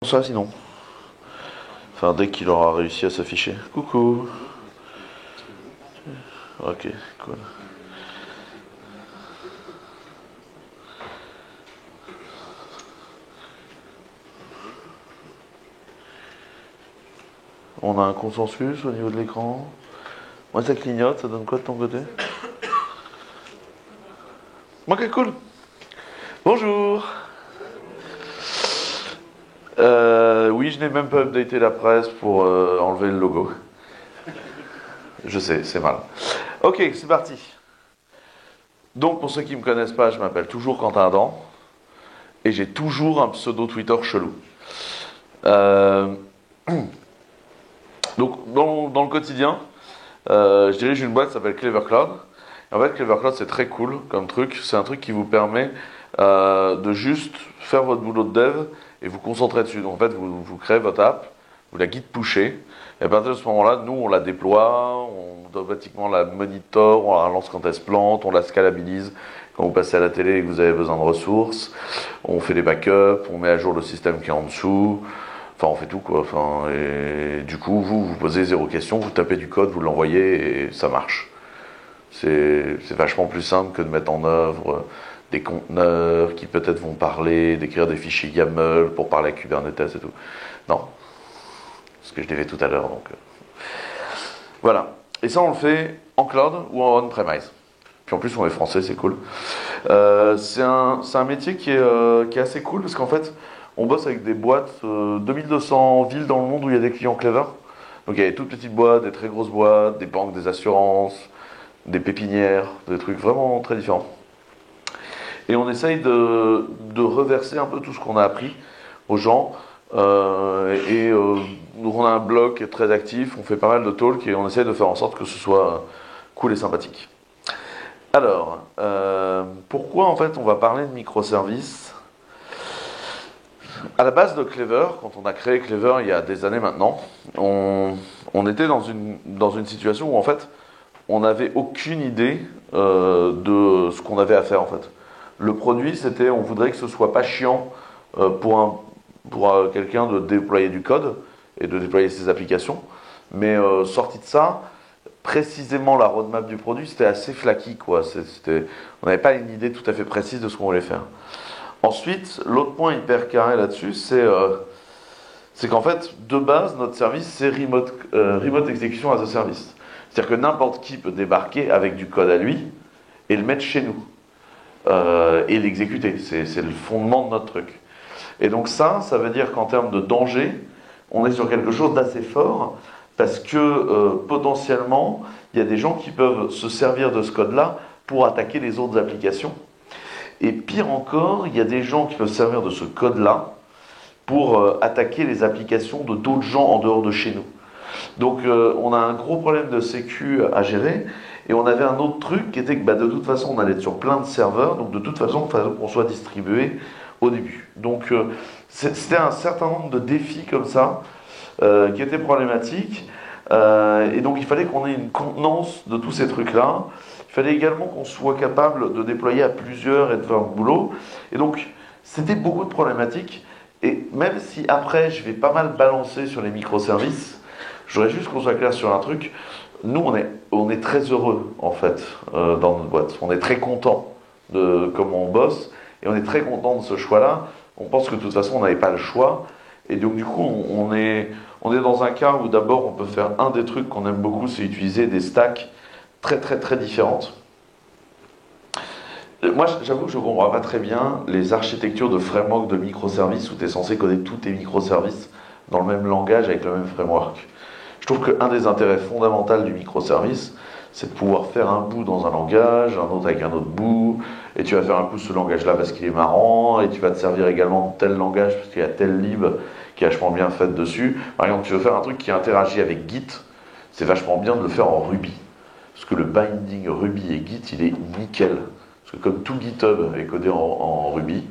Ça sinon. Enfin, dès qu'il aura réussi à s'afficher. Coucou. Ok, cool. On a un consensus au niveau de l'écran. Moi, ça clignote, ça donne quoi de ton côté? Ok, cool. Bonjour. Oui, je n'ai même pas updaté la presse pour enlever le logo. Je sais, c'est mal. Ok, c'est parti. Donc, pour ceux qui ne me connaissent pas, je m'appelle toujours Quentin Adam. Et j'ai toujours un pseudo Twitter chelou. Euh, donc, dans le quotidien, je dirige une boîte qui s'appelle Clever Cloud. En fait, Clever Cloud, c'est très cool comme truc. C'est un truc qui vous permet de juste faire votre boulot de dev et vous concentrer dessus. Donc, en fait, vous créez votre app, vous la guide pusher. Et à partir de ce moment-là, nous, on la déploie, on automatiquement la monitor, on la relance quand elle se plante, on la scalabilise quand vous passez à la télé et que vous avez besoin de ressources. On fait des backups, on met à jour le système qui est en dessous. Enfin, on fait tout quoi. Enfin, et du coup, vous posez zéro question, vous tapez du code, vous l'envoyez et ça marche. C'est vachement plus simple que de mettre en œuvre des conteneurs qui peut-être vont parler, d'écrire des fichiers YAML pour parler à Kubernetes et tout. Non, ce que je l'ai fait tout à l'heure. Donc voilà. Et ça, on le fait en cloud ou en on-premise. Puis en plus, on est français, c'est cool. C'est un métier qui est assez cool parce qu'en fait, on bosse avec des boîtes, 2200 villes dans le monde où il y a des clients Clever. Donc il y a des toutes petites boîtes, des très grosses boîtes, des banques, des assurances, des pépinières, des trucs vraiment très différents. Et on essaye de reverser un peu tout ce qu'on a appris aux gens. Donc on a un blog qui est très actif, on fait pas mal de talks et on essaye de faire en sorte que ce soit cool et sympathique. Alors, pourquoi en fait on va parler de microservices? À la base de Clever, quand on a créé Clever il y a des années maintenant, on était dans une situation où en fait on n'avait aucune idée de ce qu'on avait à faire en fait. Le produit, c'était, on voudrait que ce soit pas chiant pour quelqu'un de déployer du code et de déployer ses applications. Mais sorti de ça, précisément la roadmap du produit, c'était assez flaky quoi. On n'avait pas une idée tout à fait précise de ce qu'on voulait faire. Ensuite, l'autre point hyper carré là-dessus, c'est qu'en fait, de base, notre service, c'est Remote Execution as a Service. C'est-à-dire que n'importe qui peut débarquer avec du code à lui et le mettre chez nous. Et l'exécuter. C'est le fondement de notre truc. Et donc ça veut dire qu'en termes de danger, on est sur quelque chose d'assez fort, parce que potentiellement, il y a des gens qui peuvent se servir de ce code-là pour attaquer les autres applications. Et pire encore, il y a des gens qui peuvent se servir de ce code-là pour attaquer les applications de d'autres gens en dehors de chez nous. Donc on a un gros problème de sécu à gérer. Et on avait un autre truc qui était que de toute façon on allait être sur plein de serveurs, donc de toute façon il fallait qu'on soit distribué au début. Donc c'était un certain nombre de défis comme ça qui étaient problématiques. Et donc il fallait qu'on ait une contenance de tous ces trucs-là. Il fallait également qu'on soit capable de déployer à plusieurs et de faire le boulot. Et donc c'était beaucoup de problématiques. Et même si après je vais pas mal balancer sur les microservices, je voudrais juste qu'on soit clair sur un truc. Nous, on est très heureux, en fait, dans notre boîte. On est très content de comment on bosse, et on est très content de ce choix-là. On pense que de toute façon, on n'avait pas le choix. Et donc, du coup, on est dans un cas où d'abord, on peut faire un des trucs qu'on aime beaucoup, c'est utiliser des stacks très, très, très différentes. Moi, j'avoue que je ne comprends pas très bien les architectures de framework de microservices où tu es censé coder tous tes microservices dans le même langage avec le même framework. Je trouve qu'un des intérêts fondamentaux du microservice, c'est de pouvoir faire un bout dans un langage, un autre avec un autre bout, et tu vas faire un coup ce langage-là parce qu'il est marrant, et tu vas te servir également de tel langage parce qu'il y a tel lib qui est vachement bien fait dessus. Par exemple, tu veux faire un truc qui interagit avec Git, c'est vachement bien de le faire en Ruby. Parce que le binding Ruby et Git, il est nickel. Parce que comme tout GitHub est codé en Ruby,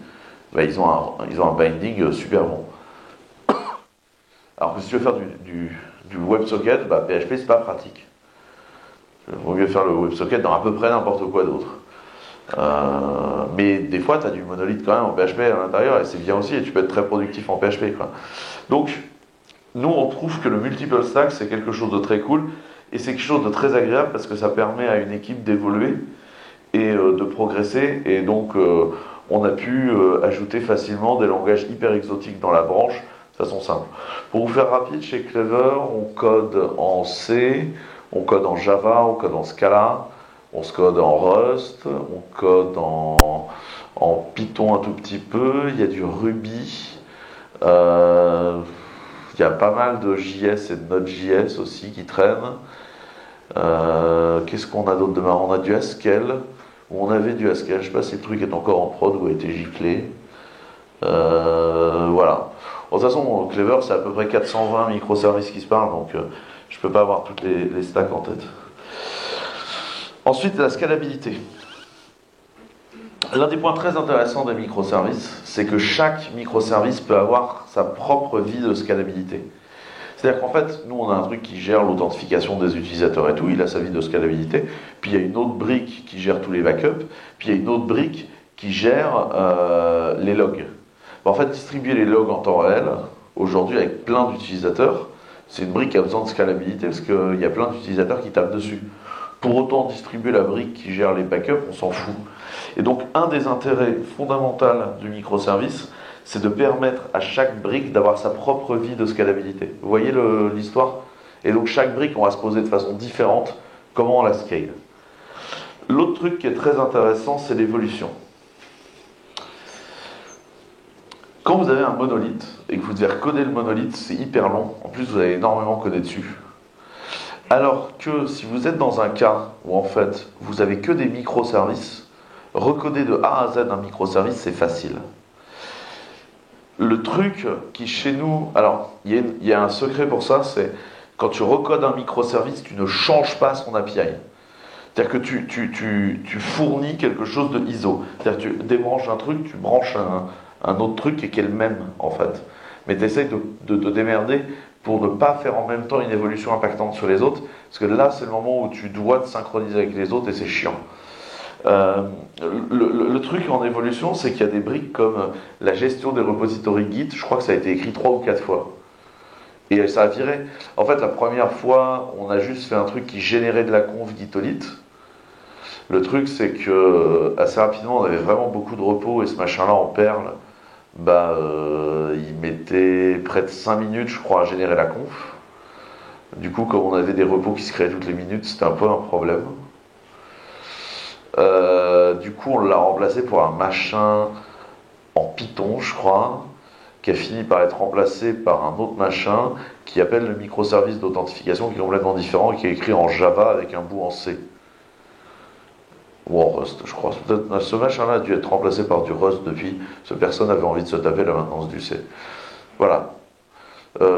ils ont un binding super bon. Alors que si tu veux faire du WebSocket, PHP c'est pas pratique. Il vaut mieux faire le WebSocket dans à peu près n'importe quoi d'autre. Mais des fois, tu as du monolithe quand même en PHP à l'intérieur, et c'est bien aussi, et tu peux être très productif en PHP, quoi. Donc, nous, on trouve que le multiple stack, c'est quelque chose de très cool, et c'est quelque chose de très agréable parce que ça permet à une équipe d'évoluer et de progresser, et donc on a pu ajouter facilement des langages hyper exotiques dans la branche de façon simple. Pour vous faire rapide, chez Clever, on code en C, on code en Java, on code en Scala, on se code en Rust, on code en Python un tout petit peu, il y a du Ruby, euh, il y a pas mal de JS et de Node.js aussi qui traînent. Qu'est-ce qu'on a d'autre de marrant? On a du Haskell, ou on avait du Haskell, je sais pas si le truc est encore en prod ou a été giclé. Voilà. Bon, de toute façon, Clever, c'est à peu près 420 microservices qui se parlent, donc je peux pas avoir toutes les stacks en tête. Ensuite, la scalabilité. L'un des points très intéressants des microservices, c'est que chaque microservice peut avoir sa propre vie de scalabilité. C'est-à-dire qu'en fait, nous, on a un truc qui gère l'authentification des utilisateurs et tout, il a sa vie de scalabilité, puis il y a une autre brique qui gère tous les backups, puis il y a une autre brique qui gère les logs. En fait, distribuer les logs en temps réel, aujourd'hui avec plein d'utilisateurs, c'est une brique qui a besoin de scalabilité parce qu'il y a plein d'utilisateurs qui tapent dessus. Pour autant, distribuer la brique qui gère les backups, on s'en fout. Et donc, un des intérêts fondamentaux du microservice, c'est de permettre à chaque brique d'avoir sa propre vie de scalabilité. Vous voyez l'histoire? Et donc, chaque brique, on va se poser de façon différente comment on la scale. L'autre truc qui est très intéressant, c'est l'évolution. Quand vous avez un monolithe et que vous devez recoder le monolithe, c'est hyper long. En plus, vous avez énormément codé dessus. Alors que si vous êtes dans un cas où en fait vous avez que des microservices, recoder de A à Z un microservice, c'est facile. Le truc qui chez nous, alors il y a un secret pour ça, c'est quand tu recodes un microservice, tu ne changes pas son API. C'est-à-dire que tu fournis quelque chose de ISO. C'est-à-dire que tu débranches un truc, tu branches un autre truc qui est le même en fait. Mais tu essaies de te démerder pour ne pas faire en même temps une évolution impactante sur les autres, parce que là c'est le moment où tu dois te synchroniser avec les autres et c'est chiant. Le truc en évolution, c'est qu'il y a des briques comme la gestion des repositories Git, je crois que ça a été écrit 3 ou 4 fois. Et ça a viré. En fait, la première fois, on a juste fait un truc qui générait de la conf Gitolith. Le truc, c'est que assez rapidement, on avait vraiment beaucoup de repos et ce machin-là en perles, il mettait près de 5 minutes, je crois, à générer la conf. Du coup, comme on avait des repos qui se créaient toutes les minutes, c'était un peu un problème. Du coup, on l'a remplacé pour un machin en Python, je crois, qui a fini par être remplacé par un autre machin qui appelle le microservice d'authentification, qui est complètement différent et qui est écrit en Java avec un bout en C. Ou en Rust, je crois. Ce machin-là a dû être remplacé par du Rust depuis, parce que personne n'avait envie de se taper la maintenance du C. Voilà.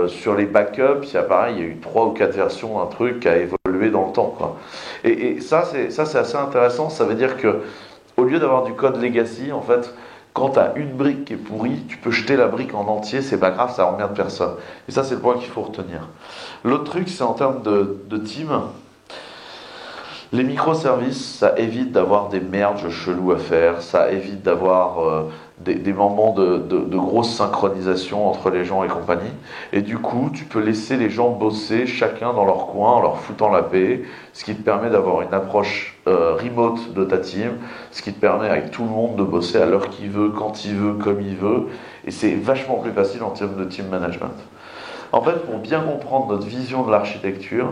Sur les backups, il y a pareil, il y a eu 3 ou 4 versions d'un truc qui a évolué dans le temps, quoi. Et ça, c'est assez intéressant. Ça veut dire que, au lieu d'avoir du code legacy, en fait, quand tu as une brique qui est pourrie, tu peux jeter la brique en entier, c'est pas grave, ça emmerde personne. Et ça, c'est le point qu'il faut retenir. L'autre truc, c'est en termes de team. Les microservices, ça évite d'avoir des merges chelous à faire, ça évite d'avoir des moments de grosse synchronisation entre les gens et compagnie. Et du coup, tu peux laisser les gens bosser chacun dans leur coin en leur foutant la paix, ce qui te permet d'avoir une approche remote de ta team, ce qui te permet avec tout le monde de bosser à l'heure qu'il veut, quand il veut, comme il veut. Et c'est vachement plus facile en termes de team management. En fait, pour bien comprendre notre vision de l'architecture,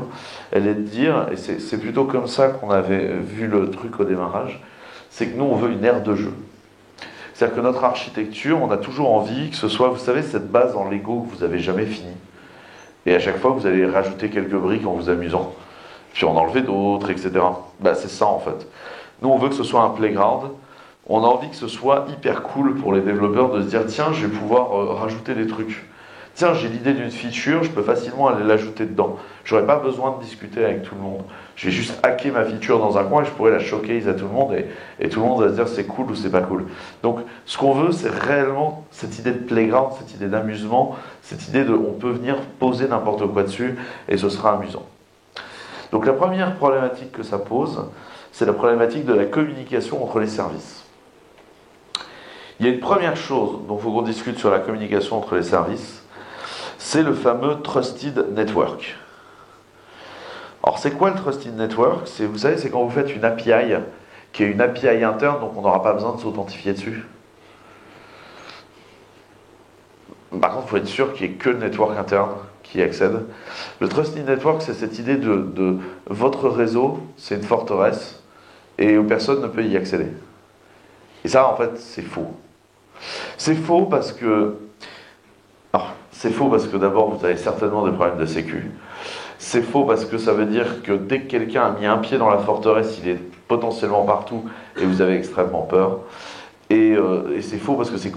elle est de dire, et c'est plutôt comme ça qu'on avait vu le truc au démarrage, c'est que nous, on veut une aire de jeu. C'est-à-dire que notre architecture, on a toujours envie que ce soit, vous savez, cette base en Lego que vous n'avez jamais fini. Et à chaque fois, vous allez rajouter quelques briques en vous amusant, puis en enlever d'autres, etc. C'est ça, en fait. Nous, on veut que ce soit un playground. On a envie que ce soit hyper cool pour les développeurs de se dire, tiens, je vais pouvoir rajouter des trucs. Tiens, j'ai l'idée d'une feature, je peux facilement aller l'ajouter dedans. J'aurais pas besoin de discuter avec tout le monde. Je vais juste hacker ma feature dans un coin et je pourrais la showcase à tout le monde et tout le monde va se dire c'est cool ou c'est pas cool. Donc, ce qu'on veut, c'est réellement cette idée de playground, cette idée d'amusement, cette idée de on peut venir poser n'importe quoi dessus et ce sera amusant. Donc, la première problématique que ça pose, c'est la problématique de la communication entre les services. Il y a une première chose dont il faut qu'on discute sur la communication entre les services, c'est le fameux Trusted Network. Alors c'est quoi le Trusted Network? Vous savez, c'est quand vous faites une API, qui est une API interne, donc on n'aura pas besoin de s'authentifier dessus. Par contre, il faut être sûr qu'il n'y ait que le network interne qui y accède. Le Trusted Network, c'est cette idée de votre réseau, c'est une forteresse, et où personne ne peut y accéder. Et ça, en fait, c'est faux. C'est faux parce que... Alors, c'est faux parce que d'abord, vous avez certainement des problèmes de sécu. C'est faux parce que ça veut dire que dès que quelqu'un a mis un pied dans la forteresse, il est potentiellement partout, et vous avez extrêmement peur. Et c'est faux parce que c'est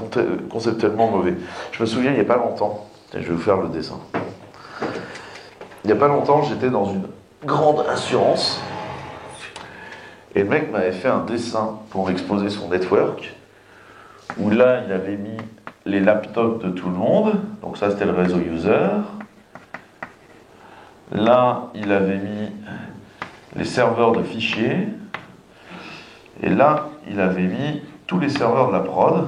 conceptuellement mauvais. Je me souviens, il n'y a pas longtemps, je vais vous faire le dessin. Il n'y a pas longtemps, j'étais dans une grande assurance, et le mec m'avait fait un dessin pour exposer son network, où là, il avait mis les laptops de tout le monde, donc ça c'était le réseau user. Là, il avait mis les serveurs de fichiers, et là, il avait mis tous les serveurs de la prod.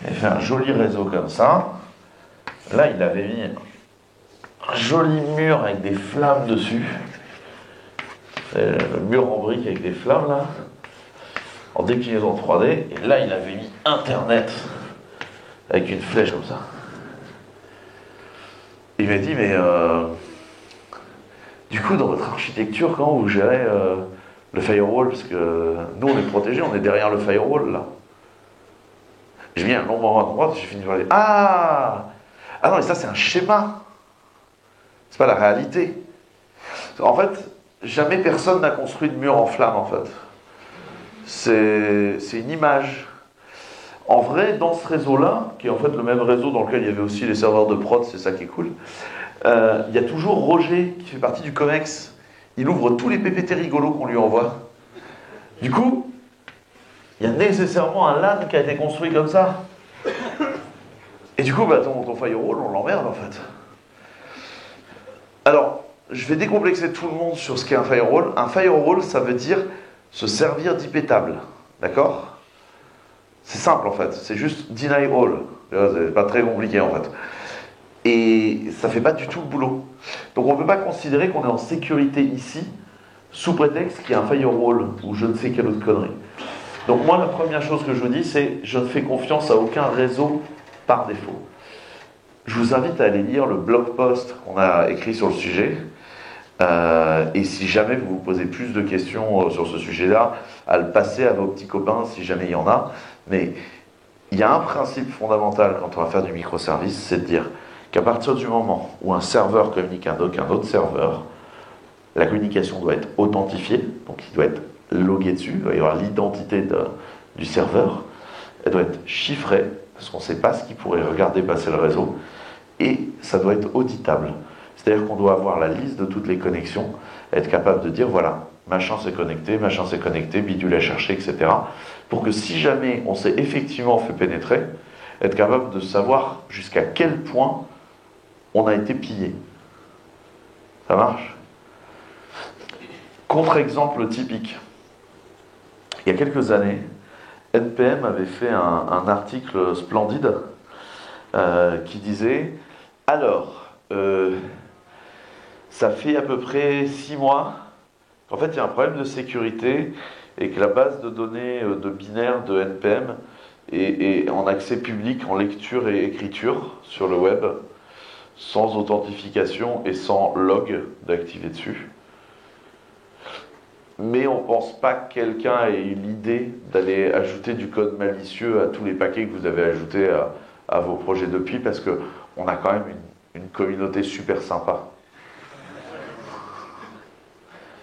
Il avait fait un joli réseau comme ça. Là, il avait mis un joli mur avec des flammes dessus. Le mur en briques avec des flammes, là. En déclinaison en 3D. Et là, il avait mis Internet avec une flèche comme ça. Il m'a dit, mais du coup, dans votre architecture, comment vous gérez le firewall? Parce que nous, on est protégés, on est derrière le firewall, là. J'ai mis un long moment à comprendre, j'ai fini par dire, ah non, mais ça, c'est un schéma. C'est pas la réalité. En fait, jamais personne n'a construit de mur en flammes, en fait. C'est une image. En vrai, dans ce réseau-là, qui est en fait le même réseau dans lequel il y avait aussi les serveurs de prod, c'est ça qui est cool, il y a toujours Roger, qui fait partie du COMEX. Il ouvre tous les PPT rigolos qu'on lui envoie. Du coup, il y a nécessairement un LAN qui a été construit comme ça. Et du coup, bah, ton firewall, on l'emmerde en fait. Alors, je vais décomplexer tout le monde sur ce qu'est un firewall. Un firewall, ça veut dire se servir d'IP table. D'accord? C'est simple en fait. C'est juste deny all. C'est pas très compliqué en fait. Et ça fait pas du tout le boulot. Donc on ne peut pas considérer qu'on est en sécurité ici, sous prétexte qu'il y a un firewall ou je ne sais quelle autre connerie. Donc moi, la première chose que je vous dis, c'est je ne fais confiance à aucun réseau par défaut. Je vous invite à aller lire le blog post qu'on a écrit sur le sujet. Et si jamais vous vous posez plus de questions sur ce sujet-là, à le passer à vos petits copains si jamais il y en a. Mais il y a un principe fondamental quand on va faire du microservice, c'est de dire qu'à partir du moment où un serveur communique avec un autre serveur, la communication doit être authentifiée, donc il doit être logué dessus, il doit y avoir l'identité du serveur, elle doit être chiffrée, parce qu'on ne sait pas ce qui pourrait regarder passer le réseau, et ça doit être auditable. C'est-à-dire qu'on doit avoir la liste de toutes les connexions, être capable de dire, voilà, machin s'est connecté, bidule à chercher, etc. Pour que si jamais on s'est effectivement fait pénétrer, être capable de savoir jusqu'à quel point on a été pillé. Ça marche? Contre-exemple typique. Il y a quelques années, NPM avait fait un article splendide qui disait « Alors, ça fait à peu près 6 mois qu'en fait il y a un problème de sécurité et que la base de données de binaire de NPM est en accès public, en lecture et écriture sur le web, sans authentification et sans log d'activer dessus. Mais on ne pense pas que quelqu'un ait eu l'idée d'aller ajouter du code malicieux à tous les paquets que vous avez ajoutés à vos projets depuis, parce qu'on a quand même une communauté super sympa.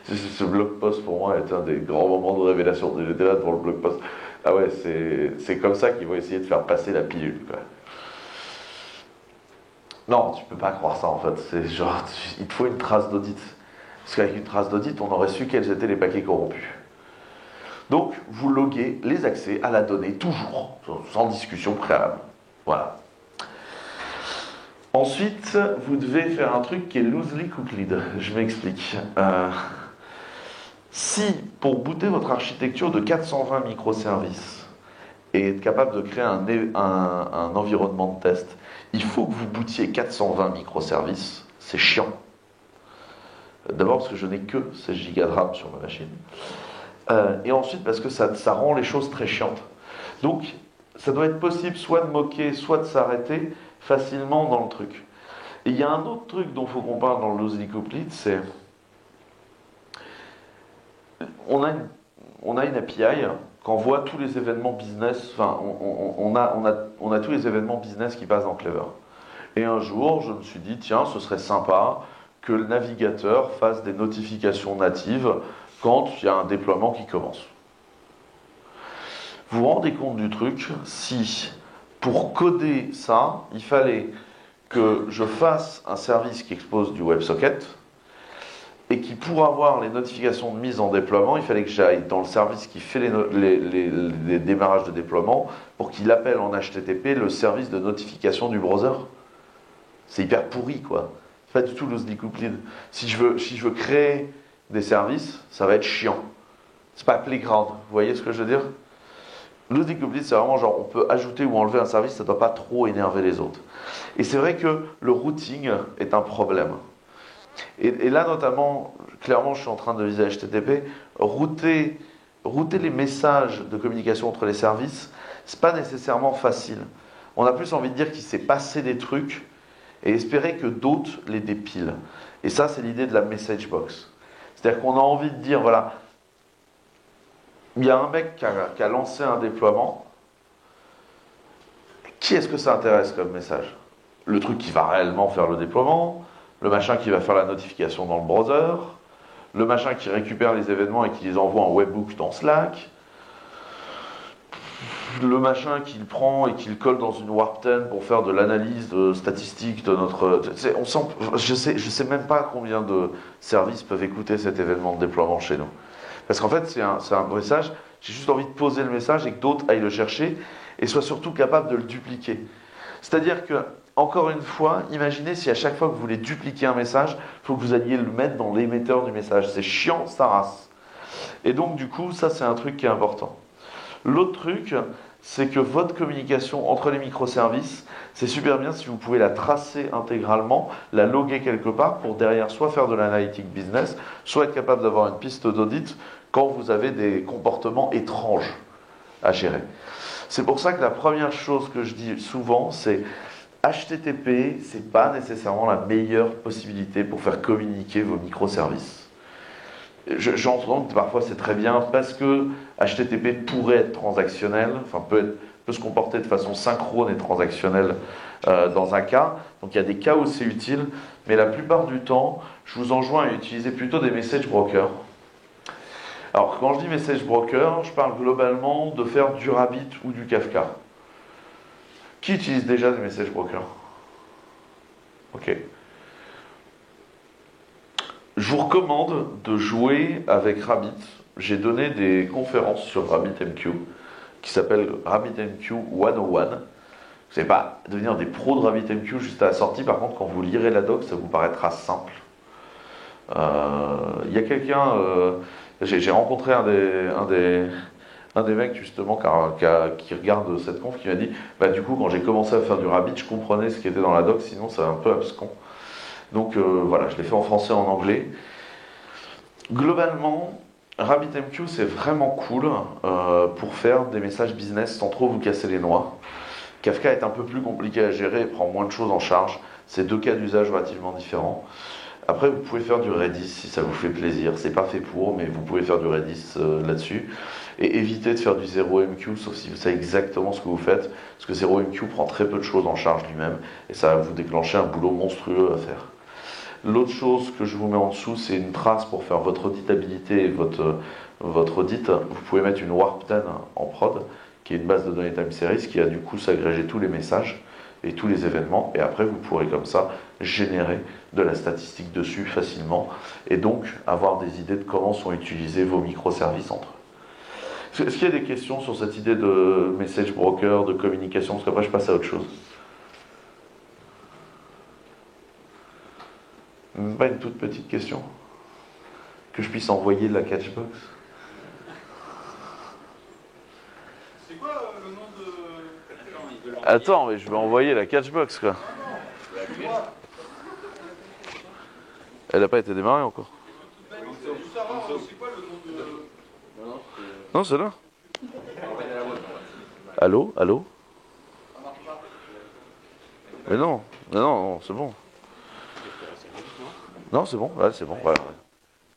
Ce blog post pour moi est un des grands moments de révélation. J'étais là devant le blog post. Ah ouais, c'est comme ça qu'ils vont essayer de faire passer la pilule, quoi. Non, tu peux pas croire ça en fait. C'est genre, il te faut une trace d'audit. Parce qu'avec une trace d'audit, on aurait su quels étaient les paquets corrompus. Donc, vous loguez les accès à la donnée, toujours, sans discussion préalable. Voilà. Ensuite, vous devez faire un truc qui est loosely coupled. Je m'explique. Si, pour booter votre architecture de 420 microservices et être capable de créer un environnement de test, il faut que vous bootiez 420 microservices, c'est chiant. D'abord parce que je n'ai que 16 Go de RAM sur ma machine. Et ensuite parce que ça rend les choses très chiantes. Donc, ça doit être possible soit de moquer, soit de s'arrêter facilement dans le truc. Et il y a un autre truc dont il faut qu'on parle dans le Loosely Complete, c'est on a une API qu'on voit tous les événements business, enfin on a tous les événements business qui passent dans Clever. Et un jour, je me suis dit, tiens, ce serait sympa que le navigateur fasse des notifications natives quand il y a un déploiement qui commence. Vous vous rendez compte du truc si, pour coder ça, il fallait que je fasse un service qui expose du WebSocket et qui, pour avoir les notifications de mise en déploiement, il fallait que j'aille dans le service qui fait les démarrages de déploiement pour qu'il appelle en HTTP le service de notification du browser. C'est hyper pourri, quoi. C'est pas du tout loosely coupled. Si je veux créer des services, ça va être chiant. C'est pas playground. Vous voyez ce que je veux dire? Loosely coupled, c'est vraiment genre, on peut ajouter ou enlever un service, ça ne doit pas trop énerver les autres. Et c'est vrai que le routing est un problème. Et là, notamment, clairement, je suis en train de viser HTTP, router les messages de communication entre les services, c'est pas nécessairement facile. On a plus envie de dire qu'il s'est passé des trucs et espérer que d'autres les dépilent. Et ça, c'est l'idée de la message box. C'est-à-dire qu'on a envie de dire, voilà, il y a un mec qui a lancé un déploiement. Qui est-ce que ça intéresse comme message? Le truc qui va réellement faire le déploiement, le machin qui va faire la notification dans le browser, le machin qui récupère les événements et qui les envoie en webhook dans Slack, le machin qu'il prend et qu'il colle dans une Warp 10 pour faire de l'analyse statistique de notre... Je sais même pas combien de services peuvent écouter cet événement de déploiement chez nous. Parce qu'en fait, c'est un message, j'ai juste envie de poser le message et que d'autres aillent le chercher et soient surtout capables de le dupliquer. C'est-à-dire que, encore une fois, imaginez si à chaque fois que vous voulez dupliquer un message, il faut que vous alliez le mettre dans l'émetteur du message. C'est chiant, ça race. Et donc, du coup, ça, c'est un truc qui est important. L'autre truc, c'est que votre communication entre les microservices, c'est super bien si vous pouvez la tracer intégralement, la loguer quelque part pour derrière soit faire de l'analytique business, soit être capable d'avoir une piste d'audit quand vous avez des comportements étranges à gérer. C'est pour ça que la première chose que je dis souvent, c'est HTTP, c'est pas nécessairement la meilleure possibilité pour faire communiquer vos microservices. J'entends que parfois c'est très bien parce que HTTP pourrait être transactionnel, enfin peut se comporter de façon synchrone et transactionnelle dans un cas. Donc il y a des cas où c'est utile, mais la plupart du temps, je vous enjoins à utiliser plutôt des message brokers. Alors quand je dis message broker, je parle globalement de faire du Rabbit ou du Kafka. Qui utilise déjà des message brokers? Ok. Je vous recommande de jouer avec Rabbit. J'ai donné des conférences sur RabbitMQ qui s'appellent RabbitMQ 101. Vous n'allez pas devenir des pros de RabbitMQ juste à la sortie. Par contre, quand vous lirez la doc, ça vous paraîtra simple. Il y a quelqu'un... j'ai rencontré un des mecs justement qui regarde cette conf qui m'a dit bah, du coup, quand j'ai commencé à faire du Rabbit, je comprenais ce qui était dans la doc, sinon c'est un peu abscon. Donc voilà, je l'ai fait en français et en anglais. Globalement, RabbitMQ c'est vraiment cool pour faire des messages business sans trop vous casser les noix. Kafka est un peu plus compliqué à gérer et prend moins de choses en charge. C'est deux cas d'usage relativement différents. Après, vous pouvez faire du Redis si ça vous fait plaisir. C'est pas fait pour, mais vous pouvez faire du Redis là-dessus. Et évitez de faire du 0MQ, sauf si vous savez exactement ce que vous faites. Parce que 0MQ prend très peu de choses en charge lui-même. Et ça va vous déclencher un boulot monstrueux à faire. L'autre chose que je vous mets en dessous, c'est une trace pour faire votre auditabilité et votre audit. Vous pouvez mettre une Warp 10 en prod, qui est une base de données time series, qui a du coup s'agréger tous les messages et tous les événements. Et après, vous pourrez comme ça générer de la statistique dessus facilement. Et donc, avoir des idées de comment sont utilisés vos microservices entre eux. Est-ce qu'il y a des questions sur cette idée de message broker, de communication? Parce qu'après, je passe à autre chose. Pas une toute petite question. Que je puisse envoyer la catchbox. C'est quoi le nom de... Attends, mais je vais envoyer la catchbox, quoi. Elle n'a pas été démarrée encore. C'est juste savoir, c'est quoi le nom de... Non, c'est là. Allô? Allô? Mais non, non, c'est bon. Non, c'est bon, ouais, c'est bon. Ouais.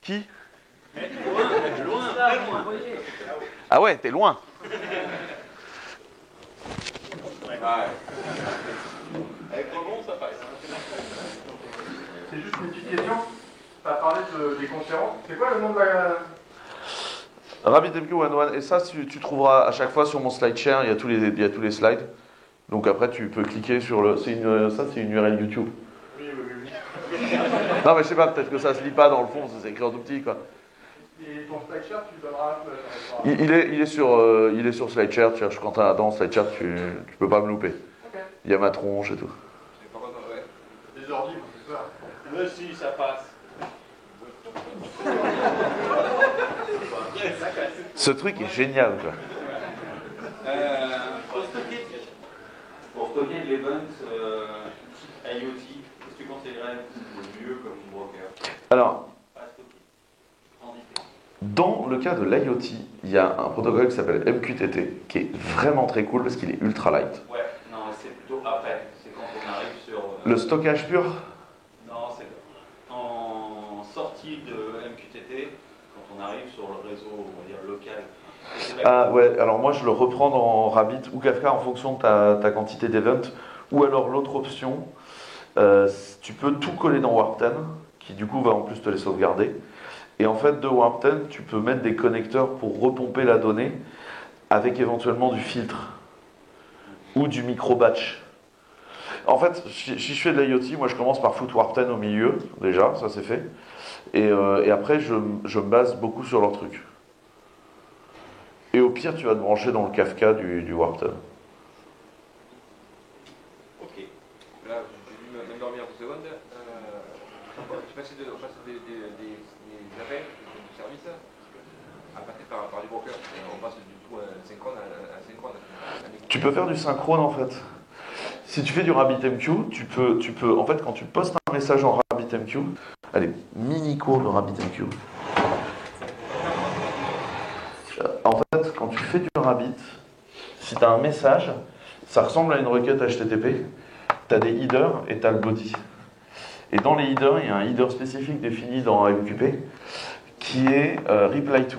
Qui? Ah ouais, t'es loin. Avec Rebond, ça passe. C'est juste une petite question. Tu as parlé des conférences. C'est quoi le nom de la... RabbitMQ11, et ça tu trouveras à chaque fois sur mon SlideShare, il y a tous les slides. Donc après tu peux cliquer sur le... c'est une URL YouTube. Oui. Non mais je sais pas, peut-être que ça se lit pas dans le fond, c'est écrit en tout petit quoi. Et ton SlideShare, tu donneras... Il est sur SlideShare, tu cherches quand dans SlideShare, tu peux pas me louper. Ok. Il y a ma tronche et tout. Les ordi, c'est ça. Mais si, ça passe. Ce truc est génial quoi. Pour stocker de l'event IoT, qu'est-ce que tu conseillerais le mieux comme broker? Alors, Pas stocker. Transiter. dans le cas de l'IoT, il y a un protocole qui s'appelle MQTT, qui est vraiment très cool parce qu'il est ultra light. Ouais, non, c'est plutôt après. C'est quand on arrive sur. Le stockage pur, Non, c'est en sortie de MQTT, quand on arrive sur le réseau, on va dire local. ah ouais, alors moi je le reprends dans Rabbit ou Kafka en fonction de ta quantité d'events. Ou alors l'autre option, tu peux tout coller dans Warp10, qui du coup va en plus te les sauvegarder. Et en fait de Warp10, tu peux mettre des connecteurs pour repomper la donnée avec éventuellement du filtre ou du micro-batch. En fait, si je fais de l'IoT, moi je commence par foutre Warp10 au milieu, déjà, ça c'est fait. Et après je me base beaucoup sur leur truc. Et au pire, tu vas te brancher dans le Kafka du Warp10. Ok. Là, j'ai dû m'endormir 2 secondes. Je passais des appels du service à passer par du broker. On passe du tout synchrone à synchrone. Tu peux faire du synchrone en fait. Si tu fais du RabbitMQ, tu peux, en fait, quand tu postes un message en RabbitMQ, allez, mini cours de RabbitMQ. En fait, quand tu fais du Rabbit, si tu as un message, ça ressemble à une requête HTTP, tu as des headers et tu as le body. Et dans les headers, il y a un header spécifique défini dans MQP qui est reply to.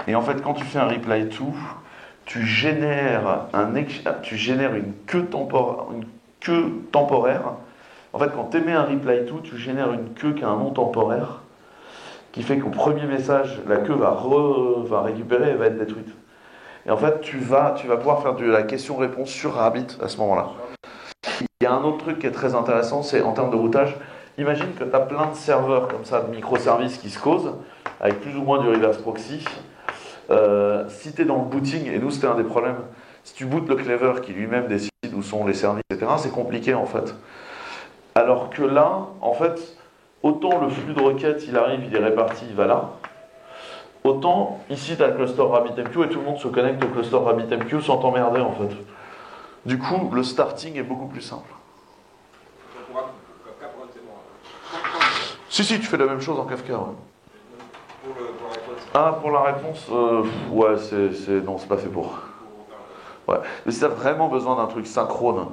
Et en fait, quand tu fais un reply to, tu génères une queue temporaire. En fait, quand tu émets un reply to, tu génères une queue qui a un nom temporaire qui fait qu'au premier message, la queue va récupérer et va être détruite. Et en fait, tu vas pouvoir faire de la question-réponse sur Rabbit à ce moment-là. Il y a un autre truc qui est très intéressant, c'est en termes de routage. Imagine que tu as plein de serveurs comme ça, de microservices qui se causent, avec plus ou moins du reverse proxy. Si tu es dans le booting, et nous c'était un des problèmes, si tu bootes le Clever qui lui-même décide où sont les services, etc., c'est compliqué en fait. Alors que là, en fait, autant le flux de requêtes, il arrive, il est réparti, il va là. Autant, ici, tu as le cluster RabbitMQ et tout le monde se connecte au cluster RabbitMQ sans t'emmerder, en fait. Du coup, le starting est beaucoup plus simple. Si, tu fais la même chose en Kafka, ouais. Ah, pour la réponse, ouais, non, c'est pas fait pour. Ouais. Mais si tu as vraiment besoin d'un truc synchrone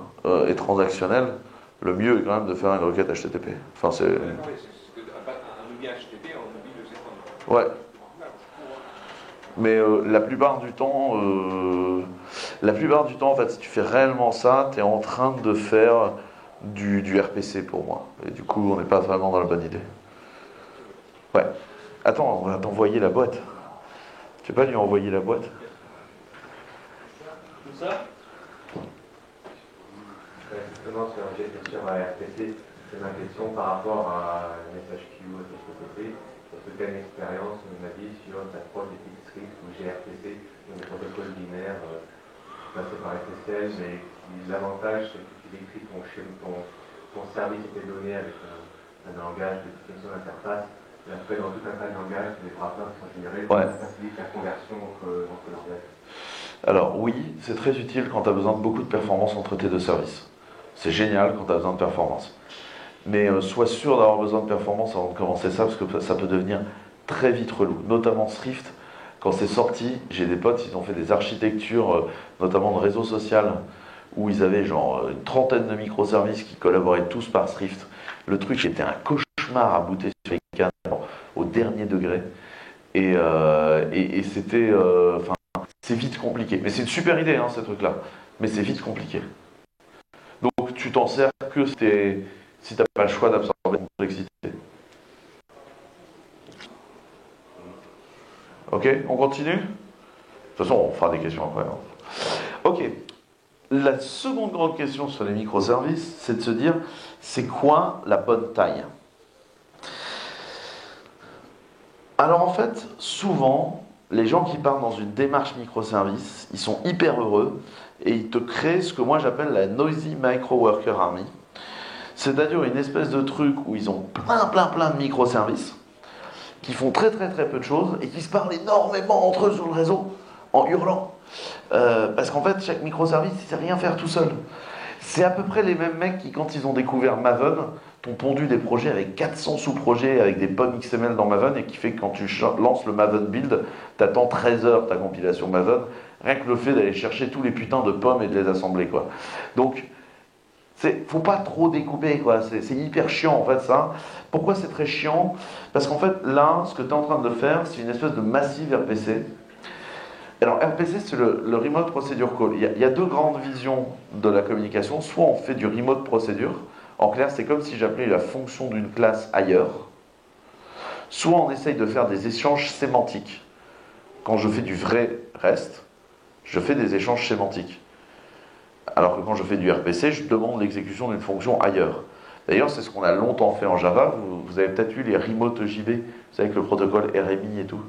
et transactionnel, le mieux est quand même de faire une requête HTTP. Enfin, c'est... Ouais. Mais la plupart du temps, en fait, si tu fais réellement ça, tu es en train de faire du RPC pour moi. Et du coup, on n'est pas vraiment dans la bonne idée. Ouais. Attends, on va t'envoyer la boîte. Tu peux pas lui envoyer la boîte? Tout ça? Justement, sur la gestion à RPC, c'est ma question par rapport à message queue, HTTP. Sur ce cas d'expérience, on m'a dit sur ta prod des script ou gRPC, donc des protocoles binaires passés par SSL, mais l'avantage c'est que tu décris ton service et tes données avec un langage de définition d'interface Et après, dans tout un tas de langages, les wrappers sont générés, Ouais. ça facilite la conversion entre langages. Alors oui, c'est très utile quand tu as besoin de beaucoup de performance entre tes deux services. C'est génial quand tu as besoin de performance. Mais sois sûr d'avoir besoin de performance avant de commencer ça, parce que ça peut devenir très vite relou. Notamment Swift, quand c'est sorti, j'ai des potes, ils ont fait des architectures, notamment de réseau social, où ils avaient genre une trentaine de microservices qui collaboraient tous par Swift. Le truc était un cauchemar à booter sur les cannes au dernier degré. Et c'était... Enfin, c'est vite compliqué. Mais c'est une super idée, hein, ces trucs-là. Mais c'est vite compliqué. Donc tu t'en sers que si tu n'as pas le choix d'absorber la complexité. Ok, on continue? De toute façon, on fera des questions après. Hein. Ok. La seconde grande question sur les microservices, c'est de se dire, c'est quoi la bonne taille? Alors en fait, souvent, les gens qui partent dans une démarche microservice, ils sont hyper heureux et ils te créent ce que moi j'appelle la Noisy Micro Worker Army. C'est-à-dire une espèce de truc où ils ont plein de microservices qui font très peu de choses et qui se parlent énormément entre eux sur le réseau en hurlant. Parce qu'en fait, chaque microservice, il ne sait rien faire tout seul. C'est à peu près les mêmes mecs qui, quand ils ont découvert Maven, t'ont pondu des projets avec 400 sous-projets, avec des pommes XML dans Maven, et qui fait que quand tu lances le Maven build, t'attends 13 heures ta compilation Maven, rien que le fait d'aller chercher tous les putains de pommes et de les assembler, quoi. Donc, faut pas trop découper, quoi. C'est hyper chiant, en fait, ça. Pourquoi c'est très chiant? Parce qu'en fait, là, ce que tu es en train de faire, c'est une espèce de massive RPC. Alors, RPC, c'est le Remote Procedure Call. Il y a deux grandes visions de la communication. Soit on fait du Remote Procedure. En clair, c'est comme si j'appelais la fonction d'une classe ailleurs. Soit on essaye de faire des échanges sémantiques. Quand je fais du vrai REST, je fais des échanges sémantiques. Alors que quand je fais du RPC, je demande l'exécution d'une fonction ailleurs. D'ailleurs, c'est ce qu'on a longtemps fait en Java. Vous avez peut-être eu les Remote JV, vous savez, avec le protocole RMI et tout.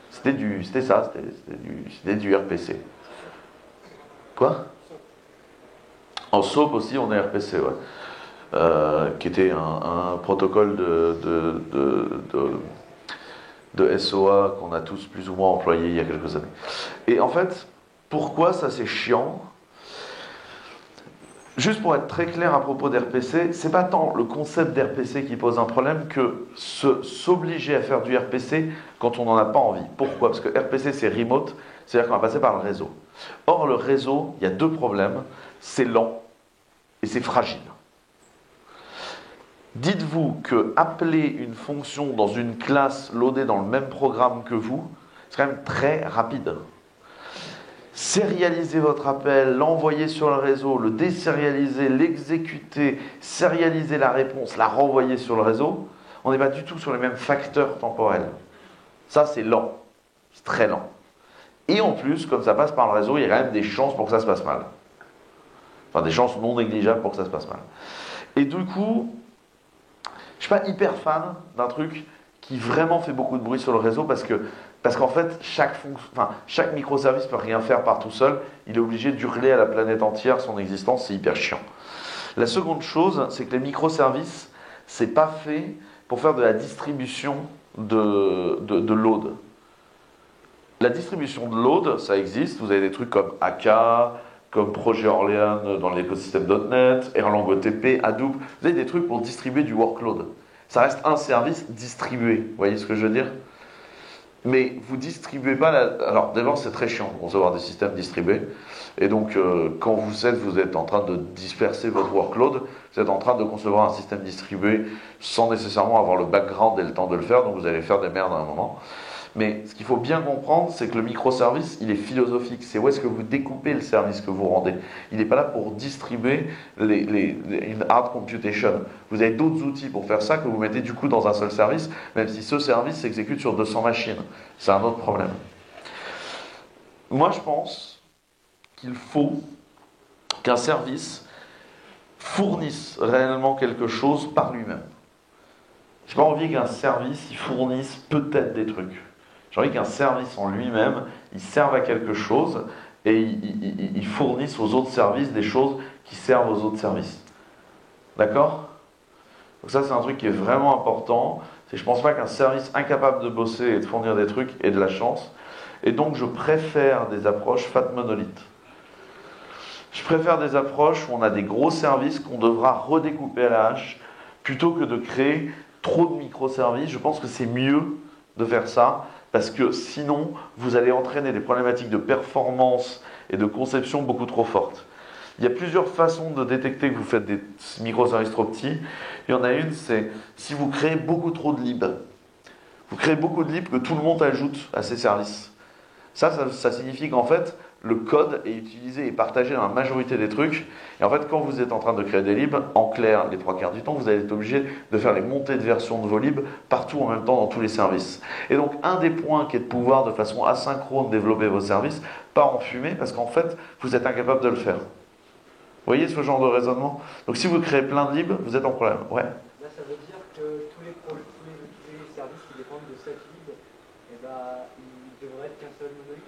C'était du RPC. Quoi? En SOAP aussi, on est RPC, ouais. Qui était un protocole de SOA qu'on a tous plus ou moins employé il y a quelques années. Et en fait, pourquoi ça c'est chiant? Juste pour être très clair à propos d'RPC, c'est pas tant le concept d'RPC qui pose un problème que s'obliger à faire du RPC quand on n'en a pas envie. Pourquoi? Parce que RPC c'est remote, c'est-à-dire qu'on va passer par le réseau. Or le réseau, il y a deux problèmes, c'est lent et c'est fragile. Dites-vous que appeler une fonction dans une classe loadée dans le même programme que vous, c'est quand même très rapide. Sérialiser votre appel, l'envoyer sur le réseau, le désérialiser, l'exécuter, sérialiser la réponse, la renvoyer sur le réseau, on n'est pas du tout sur les mêmes facteurs temporels. Ça, c'est lent. C'est très lent. Et en plus, comme ça passe par le réseau, il y a quand même des chances pour que ça se passe mal. Enfin, des chances non négligeables pour que ça se passe mal. Et du coup, je ne suis pas hyper fan d'un truc qui vraiment fait beaucoup de bruit sur le réseau parce qu'en fait, chaque microservice ne peut rien faire par tout seul. Il est obligé d'hurler à la planète entière son existence, c'est hyper chiant. La seconde chose, c'est que les microservices, c'est pas fait pour faire de la distribution de load. La distribution de load, ça existe. Vous avez des trucs comme AK, comme Projet Orléans dans l'écosystème .NET, Erlang OTP, Hadoop. Vous avez des trucs pour distribuer du workload. Ça reste un service distribué. Vous voyez ce que je veux dire? Mais vous distribuez pas Alors d'abord c'est très chiant de recevoir des systèmes distribués. Et donc quand vous êtes en train de disperser votre workload, vous êtes en train de concevoir un système distribué sans nécessairement avoir le background et le temps de le faire, donc vous allez faire des merdes à un moment. Mais ce qu'il faut bien comprendre, c'est que le microservice, il est philosophique. C'est où est-ce que vous découpez le service que vous rendez. Il n'est pas là pour distribuer une hard computation. Vous avez d'autres outils pour faire ça que vous mettez du coup dans un seul service, même si ce service s'exécute sur 200 machines. C'est un autre problème. Moi, je pense qu'il faut qu'un service fournisse réellement quelque chose par lui-même. J'ai pas envie qu'un service il fournisse peut-être des trucs. J'ai envie qu'un service en lui-même, il serve à quelque chose et il fournisse aux autres services des choses qui servent aux autres services. D'accord? Donc ça, c'est un truc qui est vraiment important. C'est que je pense pas qu'un service incapable de bosser et de fournir des trucs ait de la chance. Et donc je préfère des approches fat monolith. Je préfère des approches où on a des gros services qu'on devra redécouper à la hache, plutôt que de créer trop de microservices. Je pense que c'est mieux de faire ça, parce que sinon, vous allez entraîner des problématiques de performance et de conception beaucoup trop fortes. Il y a plusieurs façons de détecter que vous faites des microservices trop petits. Il y en a une, c'est si vous créez beaucoup trop de libs. Vous créez beaucoup de libs que tout le monde ajoute à ces services. Ça signifie qu'en fait, le code est utilisé et partagé dans la majorité des trucs. Et en fait, quand vous êtes en train de créer des libs, en clair, les 3/4 du temps, vous allez être obligé de faire les montées de version de vos libs partout en même temps dans tous les services. Et donc, un des points qui est de pouvoir de façon asynchrone développer vos services, pas en fumée, parce qu'en fait, vous êtes incapable de le faire. Vous voyez ce genre de raisonnement? Donc, si vous créez plein de libs, vous êtes en problème. Ouais. Là, ça veut dire que tous les services qui dépendent de cette lib, eh ben, ils devraient être qu'un seul monolithe.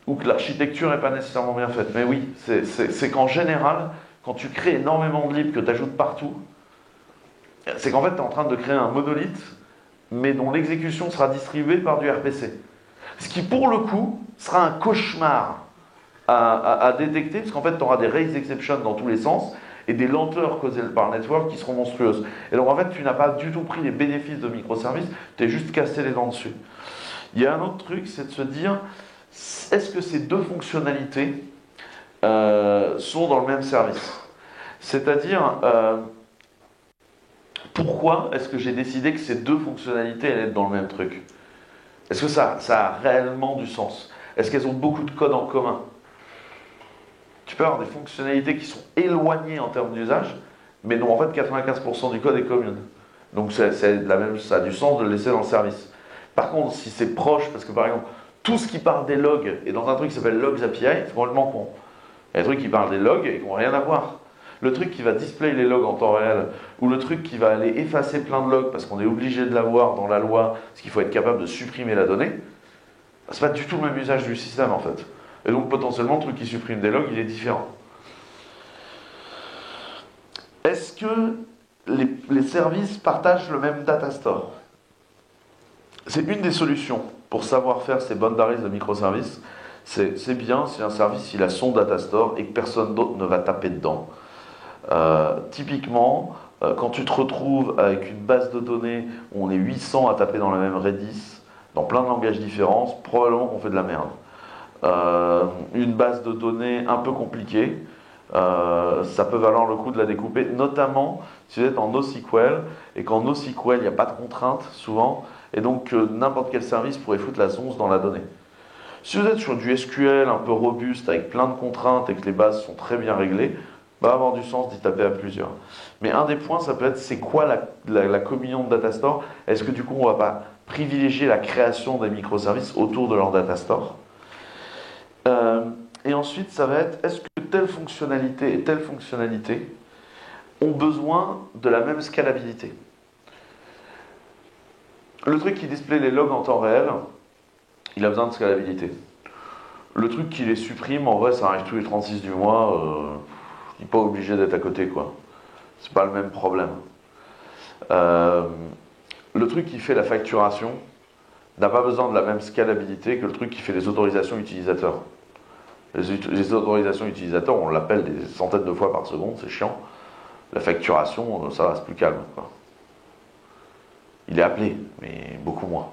Ou que l'architecture n'est pas nécessairement bien faite. Mais oui, c'est qu'en général, quand tu crées énormément de libs que tu ajoutes partout, c'est qu'en fait, tu es en train de créer un monolithe, mais dont l'exécution sera distribuée par du RPC. Ce qui, pour le coup, sera un cauchemar à détecter, parce qu'en fait, tu auras des raise exceptions dans tous les sens, et des lenteurs causées par le network qui seront monstrueuses. Et donc, en fait, tu n'as pas du tout pris les bénéfices de microservices, tu es juste cassé les dents dessus. Il y a un autre truc, c'est de se dire, est-ce que ces deux fonctionnalités sont dans le même service? C'est-à-dire, pourquoi est-ce que j'ai décidé que ces deux fonctionnalités allaient être dans le même truc? Est-ce que ça a réellement du sens? Est-ce qu'elles ont beaucoup de code en commun? Tu peux avoir des fonctionnalités qui sont éloignées en termes d'usage, mais dont en fait 95% du code est commun. Donc ça a du sens de le laisser dans le service. Par contre, si c'est proche, parce que par exemple, tout ce qui parle des logs est dans un truc qui s'appelle Logs API, c'est complètement con. Il y a des trucs qui parlent des logs et qui n'ont rien à voir. Le truc qui va display les logs en temps réel, ou le truc qui va aller effacer plein de logs parce qu'on est obligé de l'avoir dans la loi, parce qu'il faut être capable de supprimer la donnée, c'est pas du tout le même usage du système en fait. Et donc potentiellement, le truc qui supprime des logs, il est différent. Est-ce que les services partagent le même data store? C'est une des solutions pour savoir faire ces boundaries de microservices. C'est bien si un service il a son data store et que personne d'autre ne va taper dedans. Typiquement, quand tu te retrouves avec une base de données où on est 800 à taper dans la même Redis, dans plein de langages différents, probablement qu'on fait de la merde. Une base de données un peu compliquée, ça peut valoir le coup de la découper, notamment si vous êtes en NoSQL, et qu'en NoSQL, il n'y a pas de contraintes, souvent, et donc n'importe quel service pourrait foutre la zonze dans la donnée. Si vous êtes sur du SQL un peu robuste, avec plein de contraintes, et que les bases sont très bien réglées, va avoir du sens d'y taper à plusieurs. Mais un des points, ça peut être, c'est quoi la communion de data store? Est-ce que du coup, on ne va pas privilégier la création des microservices autour de leur data store? Et ensuite, ça va être, est-ce que telle fonctionnalité et telle fonctionnalité ont besoin de la même scalabilité? Le truc qui display les logs en temps réel, il a besoin de scalabilité. Le truc qui les supprime, en vrai, ça arrive tous les 36 du mois, il n'est pas obligé d'être à côté, quoi. C'est pas le même problème. Le truc qui fait la facturation n'a pas besoin de la même scalabilité que le truc qui fait les autorisations utilisateurs. Les autorisations utilisateurs, on l'appelle des centaines de fois par seconde, c'est chiant. La facturation, ça va, c'est plus calme, quoi. Il est appelé, mais beaucoup moins.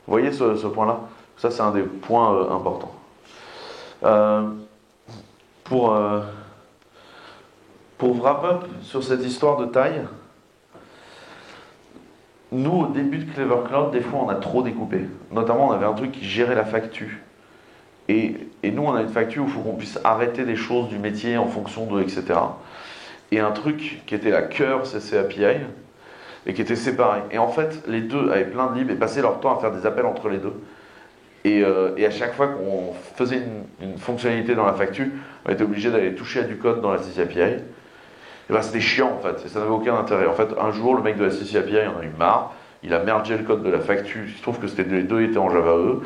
Vous voyez ce point-là? Ça, c'est un des points importants. Pour wrap up sur cette histoire de taille, nous, au début de Clever Cloud, des fois, on a trop découpé. Notamment, on avait un truc qui gérait la facture. Et nous, on a une facture où il faut qu'on puisse arrêter des choses du métier en fonction de, etc. Et un truc qui était la cœur CC API, et qui était séparé. Et en fait, les deux avaient plein de libs et passaient leur temps à faire des appels entre les deux. Et à chaque fois qu'on faisait une fonctionnalité dans la facture, on était obligé d'aller toucher à du code dans la CC API. Et ben, c'était chiant en fait, et ça n'avait aucun intérêt. En fait, un jour, le mec de la CC API en a eu marre, il a mergé le code de la facture, il se trouve que les deux étaient en Java E,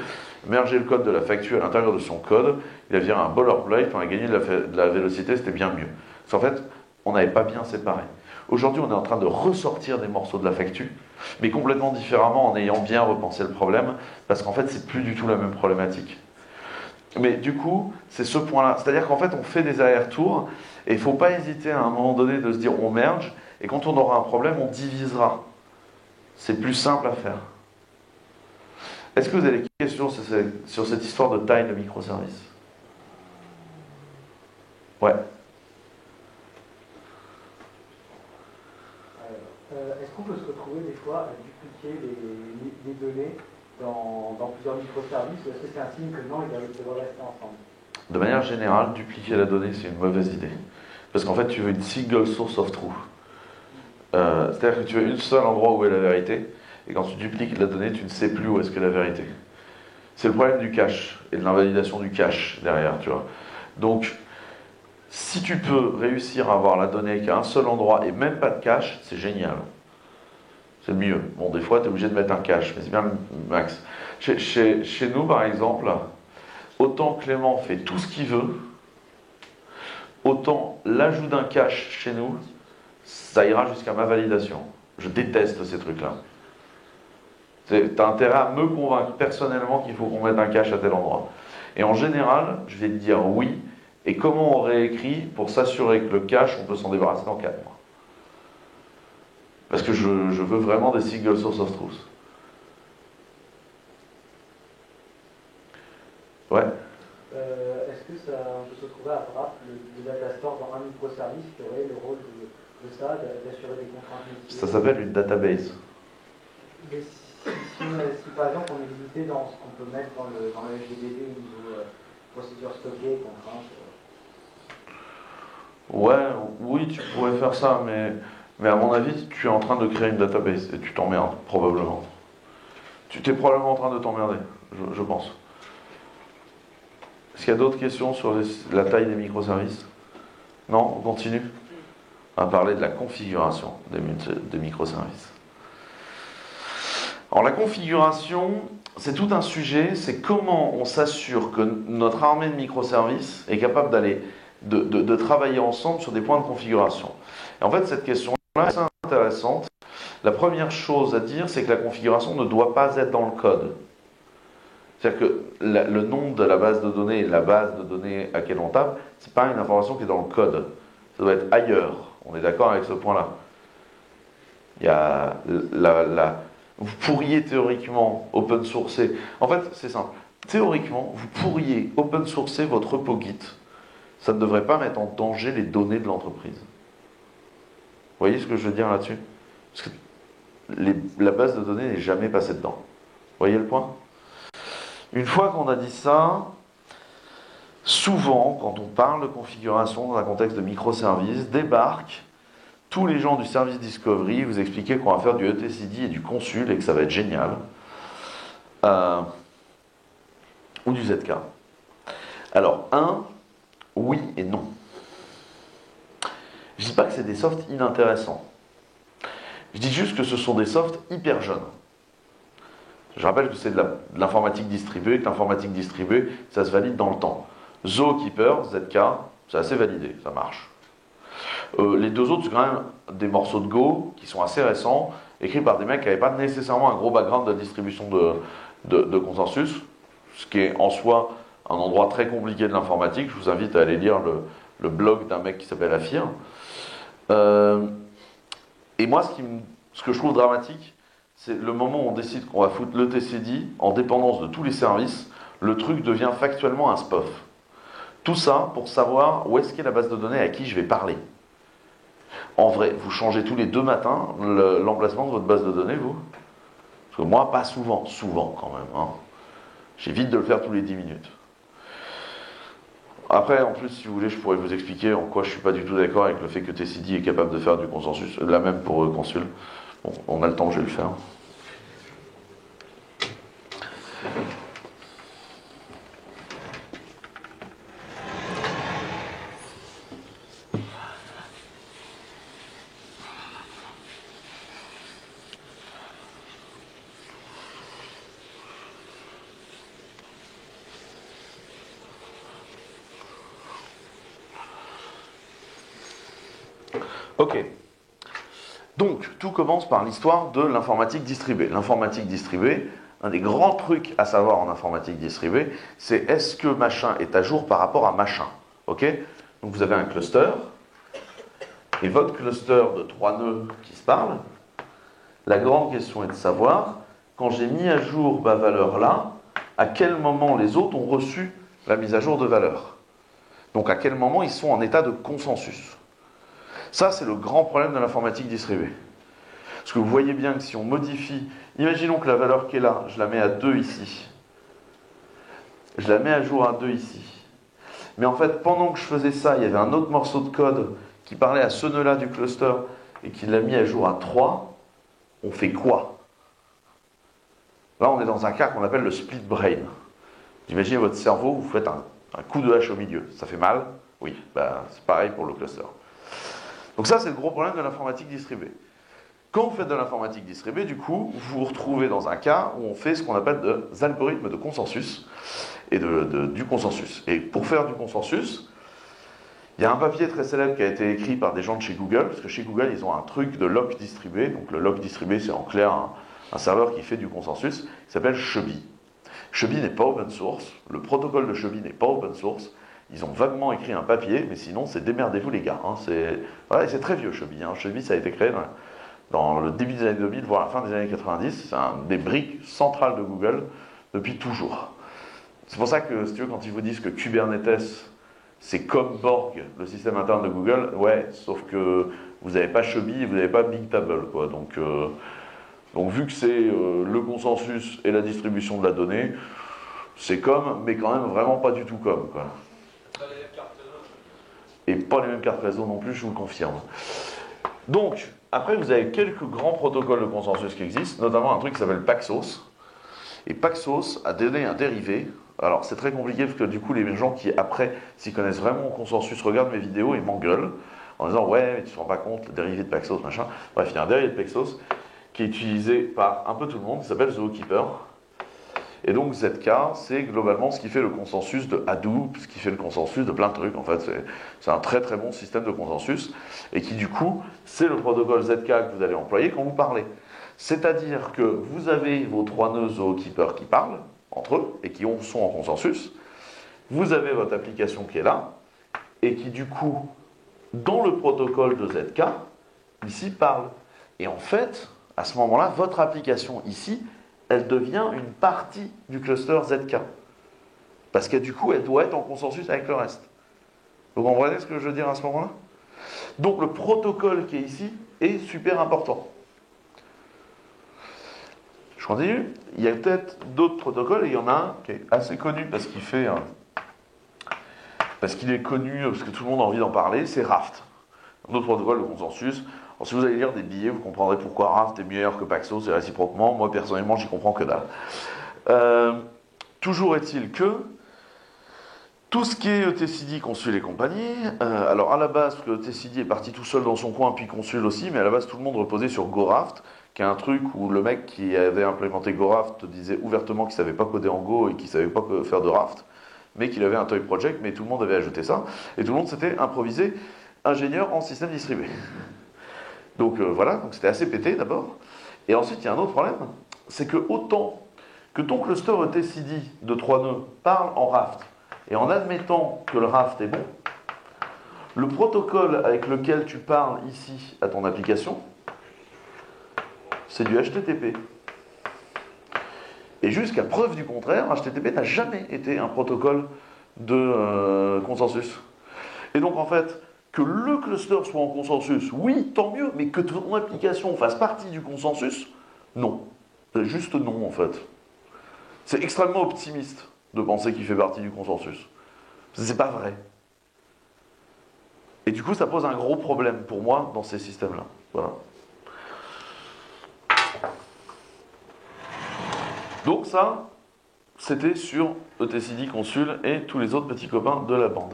mergé le code de la facture à l'intérieur de son code, il a viré un boilerplate, on a gagné de la vélocité, c'était bien mieux. Parce qu'en fait, on n'avait pas bien séparé. Aujourd'hui, on est en train de ressortir des morceaux de la facture, mais complètement différemment en ayant bien repensé le problème, parce qu'en fait, c'est plus du tout la même problématique. Mais du coup, c'est ce point-là. C'est-à-dire qu'en fait, on fait des allers-retours, et il ne faut pas hésiter à un moment donné de se dire on merge, et quand on aura un problème, on divisera. C'est plus simple à faire. Est-ce que vous avez des questions sur cette histoire de taille de microservices? Ouais. Est-ce qu'on peut se retrouver des fois à dupliquer les données dans plusieurs microservices, ou est-ce que c'est un signe que non, ils doivent rester ensemble? De manière générale, dupliquer la donnée, c'est une mauvaise idée. Parce qu'en fait, tu veux une single source of truth. C'est-à-dire que tu veux un seul endroit où est la vérité, et quand tu dupliques la donnée, tu ne sais plus où est-ce que la vérité. C'est le problème du cache, et de l'invalidation du cache derrière, tu vois. Donc, si tu peux réussir à avoir la donnée qu'à un seul endroit, et même pas de cache, c'est génial. C'est le mieux. Bon, des fois, tu es obligé de mettre un cache, mais c'est bien le max. Chez nous, par exemple, autant Clément fait tout ce qu'il veut, autant l'ajout d'un cache chez nous, ça ira jusqu'à ma validation. Je déteste ces trucs-là. T'as intérêt à me convaincre personnellement qu'il faut qu'on mette un cache à tel endroit. Et en général, je vais te dire oui, et comment on réécrit pour s'assurer que le cache, on peut s'en débarrasser dans 4 mois. Parce que je veux vraiment des single source of truth. Ouais. Est-ce que ça peut se trouver à part le data store dans un microservice qui aurait le rôle de ça, d'assurer des contraintes métiers? Ça s'appelle une database. Mais si par exemple on est limité dans ce qu'on peut mettre dans le SGDB au niveau procédure stockée, contraintes. Ouais, oui, tu pourrais faire ça, mais à mon avis, tu es en train de créer une database et tu t'emmerdes, probablement. Tu t'es probablement en train de t'emmerder, je pense. Est-ce qu'il y a d'autres questions sur la taille des microservices? Non, on continue. On va parler de la configuration des microservices. Alors la configuration, c'est tout un sujet, c'est comment on s'assure que notre armée de microservices est capable de travailler ensemble sur des points de configuration. Et en fait, cette question-là est assez intéressante. La première chose à dire, c'est que la configuration ne doit pas être dans le code. C'est-à-dire que le nom de la base de données et la base de données à laquelle on tape, ce n'est pas une information qui est dans le code. Ça doit être ailleurs. On est d'accord avec ce point-là. Il y a vous pourriez théoriquement open sourcer. En fait, c'est simple. Théoriquement, vous pourriez open sourcer votre repo Git. Ça ne devrait pas mettre en danger les données de l'entreprise. Vous voyez ce que je veux dire là-dessus? Parce que la base de données n'est jamais passée dedans. Vous voyez le point? Une fois qu'on a dit ça, souvent, quand on parle de configuration dans un contexte de microservices, débarquent tous les gens du service discovery, vous expliquer qu'on va faire du etcd et du consul et que ça va être génial. Ou du ZK. Alors, oui et non. Je ne dis pas que c'est des softs inintéressants. Je dis juste que ce sont des softs hyper jeunes. Je rappelle que c'est de l'informatique distribuée, que l'informatique distribuée, ça se valide dans le temps. Zookeeper, ZK, c'est assez validé, ça marche. Les deux autres, c'est quand même des morceaux de Go qui sont assez récents, écrits par des mecs qui n'avaient pas nécessairement un gros background de distribution de consensus, ce qui est en soi un endroit très compliqué de l'informatique. Je vous invite à aller lire le blog d'un mec qui s'appelle Afir. Et moi, ce que je trouve dramatique, c'est le moment où on décide qu'on va foutre le TCD en dépendance de tous les services, le truc devient factuellement un SPOF. Tout ça pour savoir où est-ce qu'est la base de données à qui je vais parler. En vrai, vous changez tous les 2 matins l'emplacement de votre base de données, vous? Parce que moi, pas souvent. Souvent, quand même. Hein. J'évite de le faire tous les 10 minutes. Après, en plus, si vous voulez, je pourrais vous expliquer en quoi je ne suis pas du tout d'accord avec le fait que TCD est capable de faire du consensus. La même pour Consul. Bon, on a le temps, je vais le faire. Ok. Donc, tout commence par l'histoire de l'informatique distribuée. L'informatique distribuée, un des grands trucs à savoir en informatique distribuée, c'est est-ce que machin est à jour par rapport à machin. Ok? Donc vous avez un cluster, et votre cluster de 3 nœuds qui se parlent, la grande question est de savoir, quand j'ai mis à jour ma valeur là, à quel moment les autres ont reçu la mise à jour de valeur. Donc à quel moment ils sont en état de consensus. Ça, c'est le grand problème de l'informatique distribuée. Parce que vous voyez bien que si on modifie, imaginons que la valeur qui est là, je la mets à 2 ici. Je la mets à jour à 2 ici. Mais en fait, pendant que je faisais ça, il y avait un autre morceau de code qui parlait à ce nœud-là du cluster et qui l'a mis à jour à 3. On fait quoi? Là, on est dans un cas qu'on appelle le split brain. Imaginez votre cerveau, vous faites un coup de hache au milieu. Ça fait mal? Oui, c'est pareil pour le cluster. Donc ça, c'est le gros problème de l'informatique distribuée. Quand vous faites de l'informatique distribuée, du coup, vous vous retrouvez dans un cas où on fait ce qu'on appelle des algorithmes de consensus et du consensus. Et pour faire du consensus, il y a un papier très célèbre qui a été écrit par des gens de chez Google, parce que chez Google, ils ont un truc de lock distribué. Donc le lock distribué, c'est en clair un serveur qui fait du consensus, qui s'appelle Chubby. Chubby n'est pas open source, le protocole de Chubby n'est pas open source. Ils ont vaguement écrit un papier, mais sinon, c'est démerdez-vous les gars. C'est très vieux, Chubby. Chubby, ça a été créé dans le début des années 2000, voire la fin des années 90. C'est un des briques centrales de Google depuis toujours. C'est pour ça que, si tu veux, quand ils vous disent que Kubernetes, c'est comme Borg, le système interne de Google, ouais, sauf que vous n'avez pas Chubby et vous n'avez pas Bigtable, quoi. Donc vu que c'est le consensus et la distribution de la donnée, c'est comme, mais quand même vraiment pas du tout comme, quoi. Et pas les mêmes cartes réseau non plus, je vous le confirme. Donc, après, vous avez quelques grands protocoles de consensus qui existent, notamment un truc qui s'appelle Paxos. Et Paxos a donné un dérivé. Alors, c'est très compliqué parce que du coup, les gens qui, après, s'y connaissent vraiment au consensus, regardent mes vidéos et m'engueulent en disant « Ouais, mais tu te rends pas compte, le dérivé de Paxos, machin. » Bref, il y a un dérivé de Paxos qui est utilisé par un peu tout le monde, qui s'appelle Zookeeper. Et donc ZK, c'est globalement ce qui fait le consensus de Hadoop, ce qui fait le consensus de plein de trucs. En fait, c'est un très très bon système de consensus, et qui du coup, c'est le protocole ZK que vous allez employer quand vous parlez. C'est-à-dire que vous avez vos 3 nœuds Zookeeper qui parlent entre eux, et qui sont en consensus. Vous avez votre application qui est là, et qui du coup, dans le protocole de ZK, ici parle. Et en fait, à ce moment-là, votre application ici, elle devient une partie du cluster ZK. Parce que du coup, elle doit être en consensus avec le reste. Vous comprenez ce que je veux dire à ce moment-là? Donc le protocole qui est ici est super important. Je continue. Il y a peut-être d'autres protocoles, et il y en a un qui est assez connu parce qu'il est connu, parce que tout le monde a envie d'en parler, c'est Raft. Un autre protocole de consensus. Alors, si vous allez lire des billets, vous comprendrez pourquoi Raft est meilleur que Paxos et réciproquement. Moi, personnellement, j'y comprends que dalle. Toujours est-il que tout ce qui est etcd, Consul et compagnie, alors à la base, parce que etcd est parti tout seul dans son coin, puis Consul aussi, mais à la base, tout le monde reposait sur GoRaft, qui est un truc où le mec qui avait implémenté GoRaft disait ouvertement qu'il ne savait pas coder en Go et qu'il ne savait pas faire de Raft, mais qu'il avait un toy project, mais tout le monde avait ajouté ça, et tout le monde s'était improvisé ingénieur en système distribué. Donc voilà, donc c'était assez pété d'abord. Et ensuite, il y a un autre problème, c'est que autant que ton cluster etcd de 3 nœuds parle en Raft, et en admettant que le Raft est bon, le protocole avec lequel tu parles ici à ton application, c'est du HTTP. Et jusqu'à preuve du contraire, HTTP n'a jamais été un protocole de consensus. Et donc en fait, que le cluster soit en consensus, oui, tant mieux, mais que ton application fasse partie du consensus, non. C'est juste non, en fait. C'est extrêmement optimiste de penser qu'il fait partie du consensus. C'est pas vrai. Et du coup, ça pose un gros problème pour moi dans ces systèmes-là. Voilà. Donc ça, c'était sur etcd, Consul et tous les autres petits copains de la bande.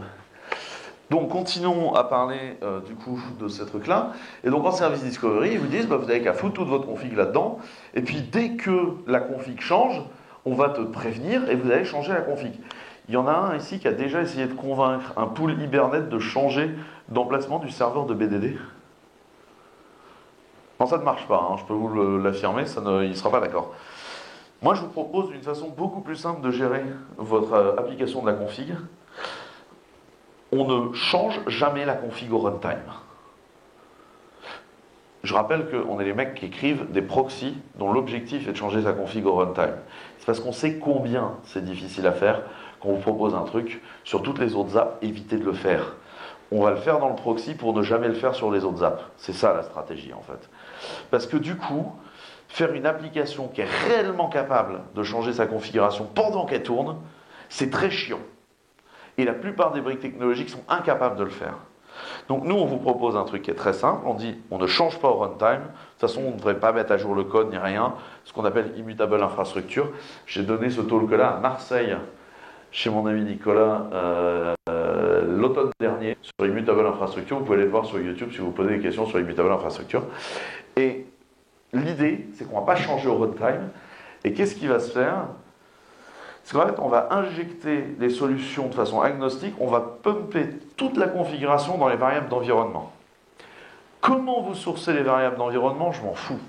Donc continuons à parler du coup de ces trucs-là. Et donc en service discovery, ils vous disent vous n'avez qu'à foutre toute votre config là-dedans. Et puis dès que la config change, on va te prévenir et vous allez changer la config. Il y en a un ici qui a déjà essayé de convaincre un pool Hibernate de changer d'emplacement du serveur de BDD. Non, ça ne marche pas, hein, je peux vous l'affirmer, il ne sera pas d'accord. Moi, je vous propose une façon beaucoup plus simple de gérer votre application de la config. On ne change jamais la config au runtime. Je rappelle qu'on est les mecs qui écrivent des proxys dont l'objectif est de changer sa config au runtime. C'est parce qu'on sait combien c'est difficile à faire qu'on vous propose un truc. Sur toutes les autres apps, évitez de le faire. On va le faire dans le proxy pour ne jamais le faire sur les autres apps. C'est ça la stratégie en fait. Parce que du coup, faire une application qui est réellement capable de changer sa configuration pendant qu'elle tourne, c'est très chiant. Et la plupart des briques technologiques sont incapables de le faire. Donc nous, on vous propose un truc qui est très simple. On dit, on ne change pas au runtime. De toute façon, on ne devrait pas mettre à jour le code ni rien. Ce qu'on appelle immutable infrastructure. J'ai donné ce talk-là à Marseille, chez mon ami Nicolas, l'automne dernier, sur immutable infrastructure. Vous pouvez aller le voir sur YouTube si vous posez des questions sur immutable infrastructure. Et l'idée, c'est qu'on ne va pas changer au runtime. Et qu'est-ce qui va se faire ? C'est qu'en fait, on va injecter les solutions de façon agnostique, on va pumper toute la configuration dans les variables d'environnement. Comment vous sourcez les variables d'environnement ? Je m'en fous.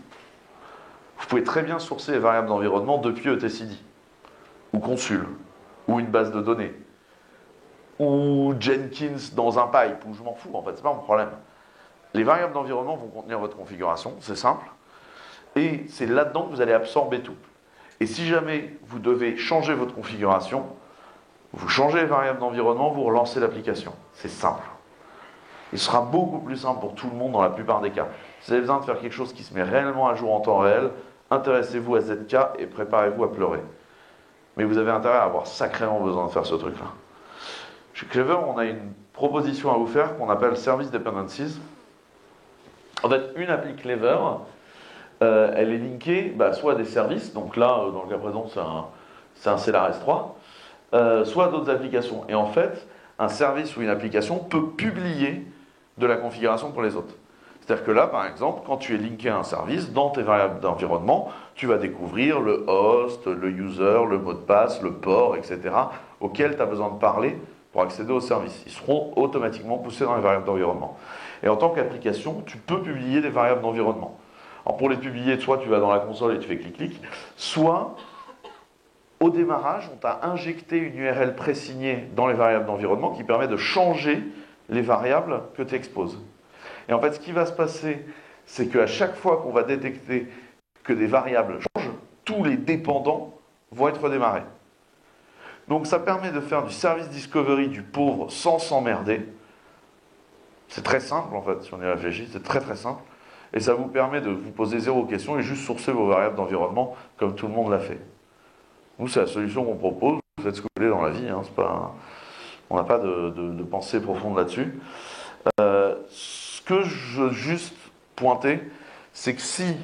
Vous pouvez très bien sourcer les variables d'environnement depuis etcd, ou Consul, ou une base de données, ou Jenkins dans un pipe, ou je m'en fous, en fait, c'est pas mon problème. Les variables d'environnement vont contenir votre configuration, c'est simple, et c'est là-dedans que vous allez absorber tout. Et si jamais vous devez changer votre configuration, vous changez les variables d'environnement, vous relancez l'application. C'est simple. Il sera beaucoup plus simple pour tout le monde dans la plupart des cas. Si vous avez besoin de faire quelque chose qui se met réellement à jour en temps réel, intéressez-vous à ZK et préparez-vous à pleurer. Mais vous avez intérêt à avoir sacrément besoin de faire ce truc-là. Chez Clever, on a une proposition à vous faire qu'on appelle Service Dependencies. En fait, une appli Clever, elle est linkée soit à des services, donc là, dans le cas présent, c'est un CLRS 3, soit à d'autres applications. Et en fait, un service ou une application peut publier de la configuration pour les autres. C'est-à-dire que là, par exemple, quand tu es linké à un service, dans tes variables d'environnement, tu vas découvrir le host, le user, le mot de passe, le port, etc., auquel tu as besoin de parler pour accéder au service. Ils seront automatiquement poussés dans les variables d'environnement. Et en tant qu'application, tu peux publier des variables d'environnement. Alors pour les publier, soit tu vas dans la console et tu fais clic-clic, soit au démarrage, on t'a injecté une URL présignée dans les variables d'environnement qui permet de changer les variables que tu exposes. Et en fait, ce qui va se passer, c'est qu'à chaque fois qu'on va détecter que des variables changent, tous les dépendants vont être redémarrés. Donc ça permet de faire du service discovery du pauvre sans s'emmerder. C'est très simple en fait, si on y réfléchit, c'est très très simple. Et ça vous permet de vous poser zéro question et juste sourcer vos variables d'environnement comme tout le monde l'a fait. Nous, c'est la solution qu'on propose. Vous faites ce que vous voulez dans la vie. Hein, on n'a pas de pensée profonde là-dessus. Ce que je veux juste pointer, c'est que si,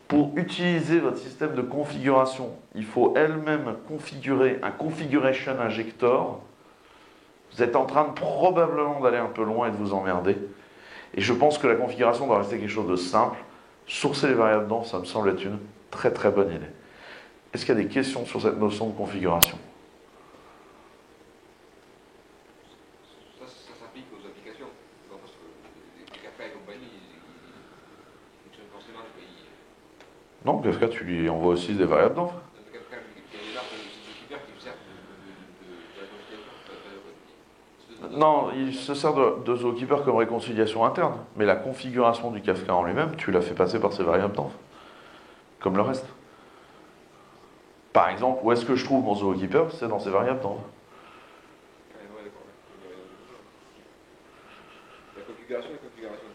pour utiliser votre système de configuration, il faut elle-même configurer un configuration injector, vous êtes en train de probablement d'aller un peu loin et de vous emmerder. Et je pense que la configuration doit rester quelque chose de simple. Sourcer les variables dedans, ça me semble être une très très bonne idée. Est-ce qu'il y a des questions sur cette notion de configuration ? Ça s'applique aux applications. Parce que les Kafka et compagnie, ils fonctionnent forcément. Non, Kafka, tu lui envoies aussi des variables dedans. Kafka, il y a des arbres qui servent de la configuration. Non, il se sert de Zookeeper comme réconciliation interne. Mais la configuration du Kafka en lui-même, tu l'as fait passer par ces variables dedans. Comme le reste. Par exemple, où est-ce que je trouve mon Zookeeper ? C'est dans ces variables dedans. La configuration et la configuration.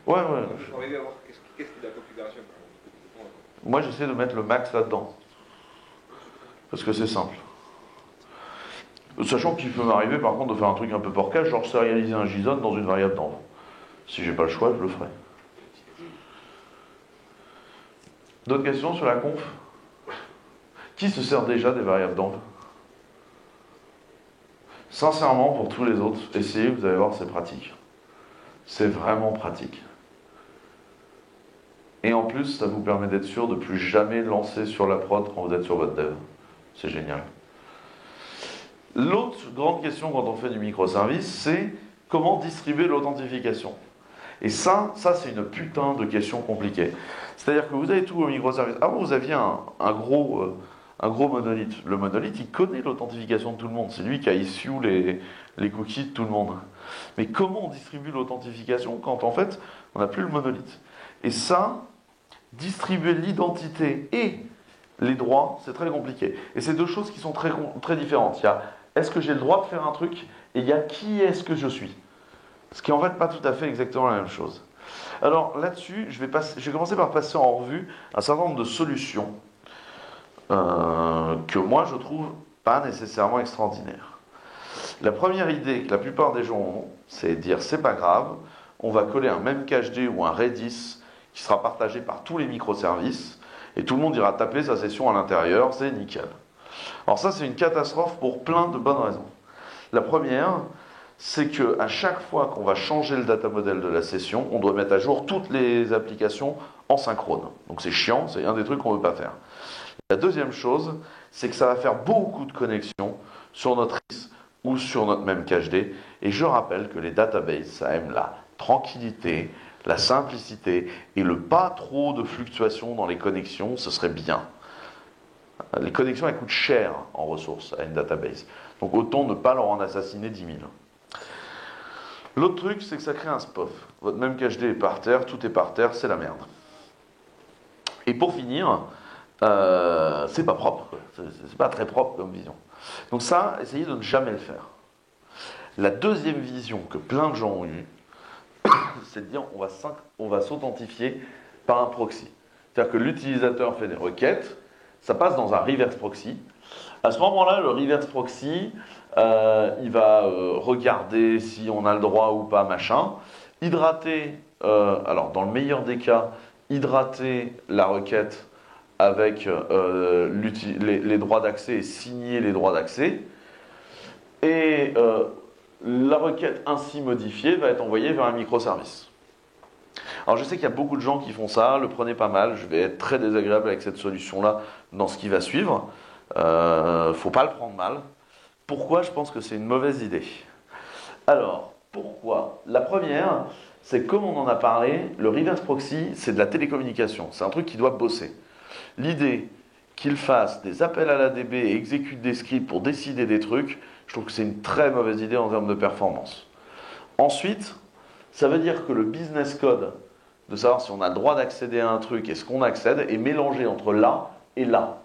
Ouais. Je vais arriver à voir qu'est-ce qui est la configuration. Moi, j'essaie de mettre le max là-dedans. Parce que c'est simple. Sachant qu'il peut m'arriver, par contre, de faire un truc un peu porcage, genre sérialiser un JSON dans une variable d'env. Si j'ai pas le choix, je le ferai. D'autres questions sur la conf ? Qui se sert déjà des variables d'env ? Sincèrement, pour tous les autres, essayez, vous allez voir, c'est pratique. C'est vraiment pratique. Et en plus, ça vous permet d'être sûr de plus jamais lancer sur la prod quand vous êtes sur votre dev. C'est génial. L'autre grande question quand on fait du microservice, c'est comment distribuer l'authentification. Et ça c'est une putain de question compliquée. C'est-à-dire que vous avez tout au microservice. Avant, vous aviez un gros monolithe. Le monolithe, il connaît l'authentification de tout le monde. C'est lui qui a issue les cookies de tout le monde. Mais comment on distribue l'authentification quand, en fait, on n'a plus le monolithe? Et ça, distribuer l'identité et les droits, c'est très compliqué. Et c'est deux choses qui sont très, très différentes. Il y a est-ce que j'ai le droit de faire un truc, et il y a qui est-ce que je suis. Ce qui est en fait pas tout à fait exactement la même chose. Alors là-dessus, je vais commencer par passer en revue un certain nombre de solutions que moi je trouve pas nécessairement extraordinaires. La première idée que la plupart des gens ont, c'est de dire c'est pas grave, on va coller un même cache-d ou un Redis qui sera partagé par tous les microservices et tout le monde ira taper sa session à l'intérieur, c'est nickel. Alors ça c'est une catastrophe pour plein de bonnes raisons. La première, c'est qu'à chaque fois qu'on va changer le data model de la session, on doit mettre à jour toutes les applications en synchrone. Donc c'est chiant, c'est un des trucs qu'on ne veut pas faire. La deuxième chose, c'est que ça va faire beaucoup de connexions sur notre RIS ou sur notre même cache-d. Et je rappelle que les databases, ça aime la tranquillité, la simplicité et le pas trop de fluctuations dans les connexions, ce serait bien. Les connexions, elles coûtent cher en ressources à une database. Donc autant ne pas leur en assassiner 10 000. L'autre truc, c'est que ça crée un SPOF. Votre même cache-d est par terre, tout est par terre, c'est la merde. Et pour finir, c'est pas propre. C'est pas très propre comme vision. Donc ça, essayez de ne jamais le faire. La deuxième vision que plein de gens ont eue, c'est de dire on va s'authentifier par un proxy. C'est-à-dire que l'utilisateur fait des requêtes, ça passe dans un reverse proxy. À ce moment-là, le reverse proxy, il va regarder si on a le droit ou pas, machin. Hydrater, alors dans le meilleur des cas, hydrater la requête avec les droits d'accès et signer les droits d'accès. Et la requête ainsi modifiée va être envoyée vers un microservice. Alors je sais qu'il y a beaucoup de gens qui font ça, le prenez pas mal, je vais être très désagréable avec cette solution-là dans ce qui va suivre. Faut pas le prendre mal. Pourquoi je pense que c'est une mauvaise idée? Alors, pourquoi? La première, c'est comme on en a parlé, le reverse proxy, c'est de la télécommunication. C'est un truc qui doit bosser. L'idée qu'il fasse des appels à la DB et exécute des scripts pour décider des trucs, je trouve que c'est une très mauvaise idée en termes de performance. Ensuite, ça veut dire que le business code, de savoir si on a le droit d'accéder à un truc et ce qu'on accède, est mélangé entre là et là.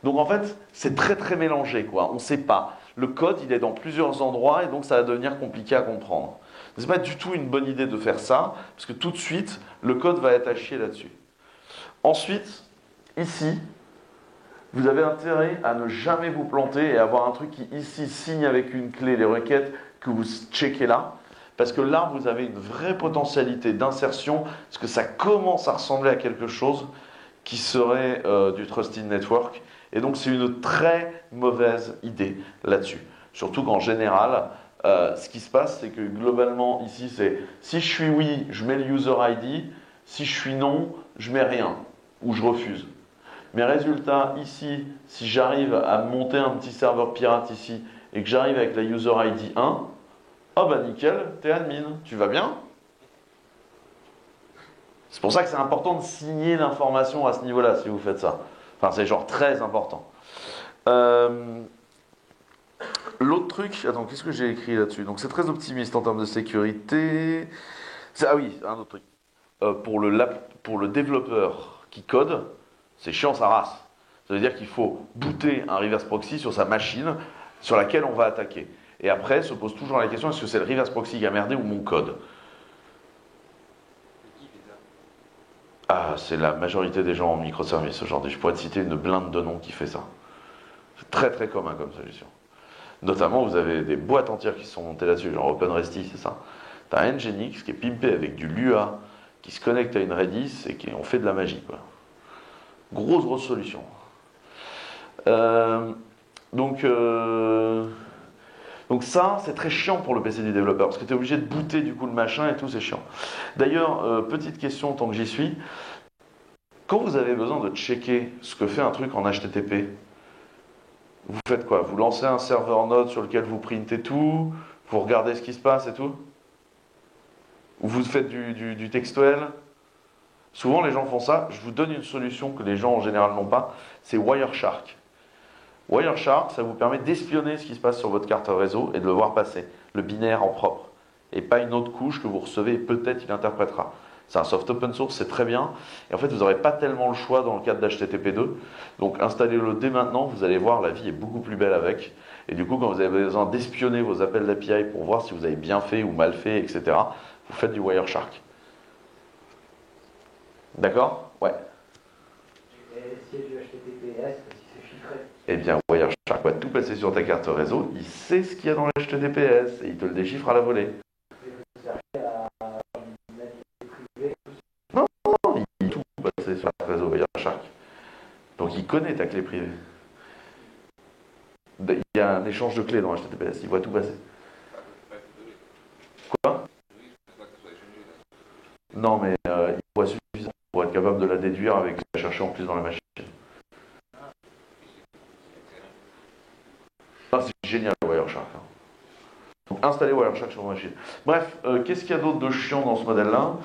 Donc en fait, c'est très très mélangé, quoi. On ne sait pas. Le code, il est dans plusieurs endroits et donc ça va devenir compliqué à comprendre. C'est pas du tout une bonne idée de faire ça, parce que tout de suite, le code va être à chier là-dessus. Ensuite, ici, vous avez intérêt à ne jamais vous planter et avoir un truc qui, ici, signe avec une clé les requêtes que vous checkez là, parce que là, vous avez une vraie potentialité d'insertion, parce que ça commence à ressembler à quelque chose qui serait du Trusted Network. Et donc, c'est une très mauvaise idée là-dessus. Surtout qu'en général, ce qui se passe, c'est que globalement, ici, c'est si je suis oui, je mets le user ID. Si je suis non, je mets rien. Ou je refuse. Mes résultats, ici, si j'arrive à monter un petit serveur pirate ici, et que j'arrive avec la user ID 1, oh bah nickel, t'es admin. Tu vas bien? C'est pour ça que c'est important de signer l'information à ce niveau-là, si vous faites ça. Enfin, c'est genre très important. L'autre truc, attends, qu'est-ce que j'ai écrit là-dessus? Donc c'est très optimiste en termes de sécurité. Ah oui, un autre truc. Pour le développeur qui code, c'est chiant sa race. Ça veut dire qu'il faut booter un reverse proxy sur sa machine sur laquelle on va attaquer. Et après, se pose toujours la question, est-ce que c'est le reverse proxy qui a merdé ou mon code? Ah, c'est la majorité des gens en microservices aujourd'hui. Je pourrais te citer une blinde de noms qui fait ça. C'est très très commun comme solution. Notamment, vous avez des boîtes entières qui sont montées là-dessus, genre OpenResty, c'est ça. T'as un Nginx qui est pimpé avec du Lua, qui se connecte à une Redis et qui en fait de la magie, quoi. Grosse solution. Donc ça, c'est très chiant pour le PC du développeur, parce que tu es obligé de booter du coup le machin et tout, c'est chiant. D'ailleurs, petite question tant que j'y suis, quand vous avez besoin de checker ce que fait un truc en HTTP, vous faites quoi? Vous lancez un serveur node sur lequel vous printez tout, Vous regardez ce qui se passe et tout? Ou vous faites du textuel? Souvent les gens font ça. Je vous donne une solution que les gens en général n'ont pas, c'est Wireshark. Wireshark, ça vous permet d'espionner ce qui se passe sur votre carte réseau et de le voir passer, le binaire en propre. Et pas une autre couche que vous recevez et peut-être il interprétera. C'est un soft open source, c'est très bien. Et en fait, vous n'aurez pas tellement le choix dans le cadre d'HTTP2. Donc installez-le dès maintenant, vous allez voir, la vie est beaucoup plus belle avec. Et du coup, quand vous avez besoin d'espionner vos appels d'API pour voir si vous avez bien fait ou mal fait, etc., vous faites du Wireshark. D'accord? Ouais. Et si c'est du HTTPS, si c'est chiffré. Eh bien, Wireshark va tout passer sur ta carte réseau, il sait ce qu'il y a dans le HTTPS et il te le déchiffre à la volée. Non, il tout passer sur la réseau Wireshark. Donc il connaît ta clé privée. Il y a un échange de clés dans HTTPS, il voit tout passer. Quoi? Non, mais il voit suffisant pour être capable de la déduire avec la chercher en plus dans la machine. Ah, c'est génial Wireshark. Donc installez Wireshark sur vos machines. Bref, qu'est-ce qu'il y a d'autre de chiant dans ce modèle-là?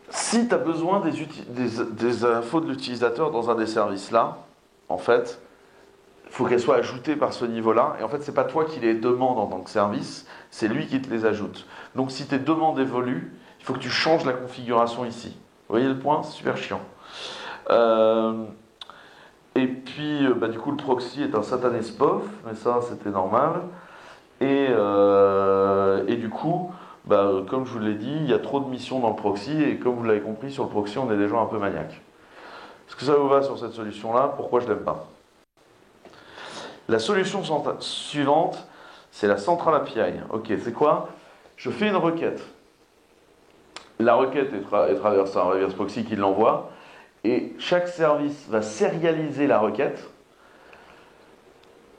Si tu as besoin des infos de l'utilisateur dans un des services là, en fait, il faut qu'elles soient ajoutées par ce niveau-là. Et en fait, c'est pas toi qui les demandes en tant que service, c'est lui qui te les ajoute. Donc si tes demandes évoluent, il faut que tu changes la configuration ici. Vous voyez le point? C'est super chiant. Et puis, du coup, le proxy est un satané spof, mais ça, c'était normal. Et du coup, comme je vous l'ai dit, il y a trop de missions dans le proxy, et comme vous l'avez compris, sur le proxy, on est des gens un peu maniaques. Est-ce que ça vous va sur cette solution-là? Pourquoi je l'aime pas? La solution suivante, c'est la Central API. Ok, c'est quoi? Je fais une requête. La requête est traversée un reverse proxy qui l'envoie, et chaque service va sérialiser la requête,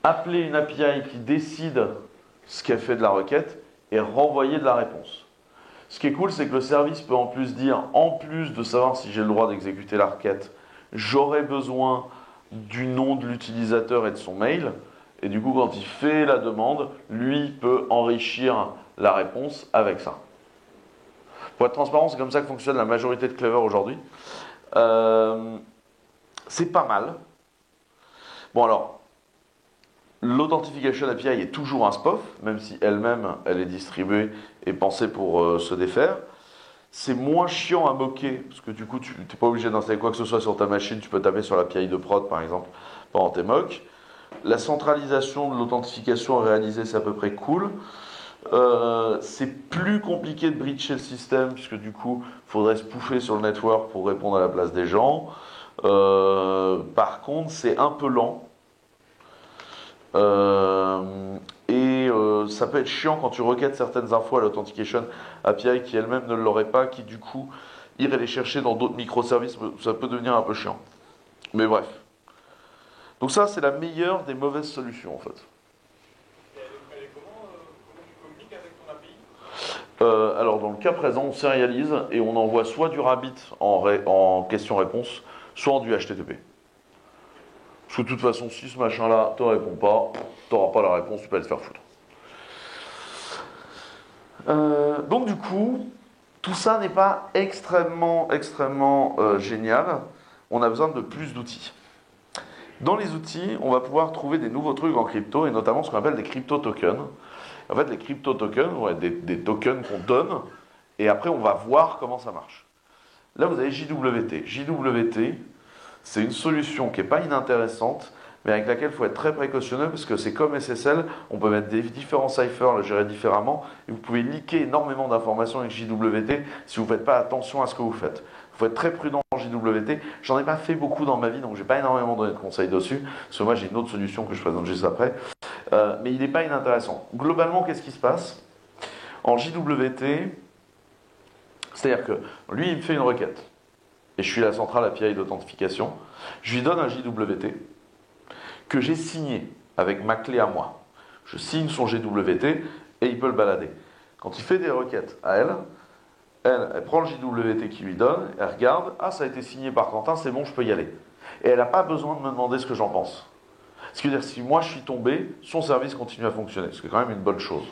appeler une API qui décide ce qu'elle fait de la requête, et renvoyer de la réponse. Ce qui est cool, c'est que le service peut en plus dire, en plus de savoir si j'ai le droit d'exécuter la requête, j'aurai besoin du nom de l'utilisateur et de son mail, et du coup, quand il fait la demande, lui peut enrichir la réponse avec ça. Pour être transparent, c'est comme ça que fonctionne la majorité de Clever aujourd'hui. C'est pas mal. Bon alors, l'Authentification API est toujours un SPOF, même si elle-même, elle est distribuée et pensée pour se défaire. C'est moins chiant à moquer, parce que du coup, tu n'es pas obligé d'installer quoi que ce soit sur ta machine, tu peux taper sur l'API de prod, par exemple, pendant tes mocks. La centralisation de l'authentification réalisée, c'est à peu près cool. C'est plus compliqué de breacher le système, puisque du coup, il faudrait se pouffer sur le network pour répondre à la place des gens. Par contre, c'est un peu lent. Ça peut être chiant quand tu requêtes certaines infos à l'Authentication API qui elle-même ne l'aurait pas, qui du coup irait les chercher dans d'autres microservices, ça peut devenir un peu chiant. Mais bref. Donc ça, c'est la meilleure des mauvaises solutions en fait. Elle est comment tu communiques avec ton API? Alors dans le cas présent, on sérialise et on envoie soit du Rabbit en question-réponse, soit en du HTTP. Parce que de toute façon, si ce machin-là te répond pas, tu n'auras pas la réponse, tu peux aller te faire foutre. Donc du coup, tout ça n'est pas extrêmement génial. On a besoin de plus d'outils. Dans les outils, on va pouvoir trouver des nouveaux trucs en crypto, et notamment ce qu'on appelle des crypto-tokens. En fait, les crypto-tokens vont être des tokens qu'on donne, et après on va voir comment ça marche. Là, vous avez JWT. JWT, c'est une solution qui n'est pas inintéressante, mais avec laquelle il faut être très précautionneux, parce que c'est comme SSL, on peut mettre des différents ciphers, le gérer différemment, et vous pouvez leaker énormément d'informations avec JWT si vous ne faites pas attention à ce que vous faites. Il faut être très prudent en JWT. J'en ai pas fait beaucoup dans ma vie, donc je n'ai pas énormément donné de conseils dessus, parce que moi j'ai une autre solution que je présente juste après. Mais il n'est pas inintéressant. Globalement, qu'est-ce qui se passe? En JWT, c'est-à-dire que lui, il me fait une requête, et je suis la centrale API d'authentification, je lui donne un JWT, que j'ai signé avec ma clé à moi. Je signe son JWT et il peut le balader. Quand il fait des requêtes à elle prend le JWT qu'il lui donne, elle regarde, ah ça a été signé par Quentin, c'est bon, je peux y aller. Et elle n'a pas besoin de me demander ce que j'en pense. Ce qui veut dire que si moi je suis tombé, son service continue à fonctionner, ce qui est quand même une bonne chose.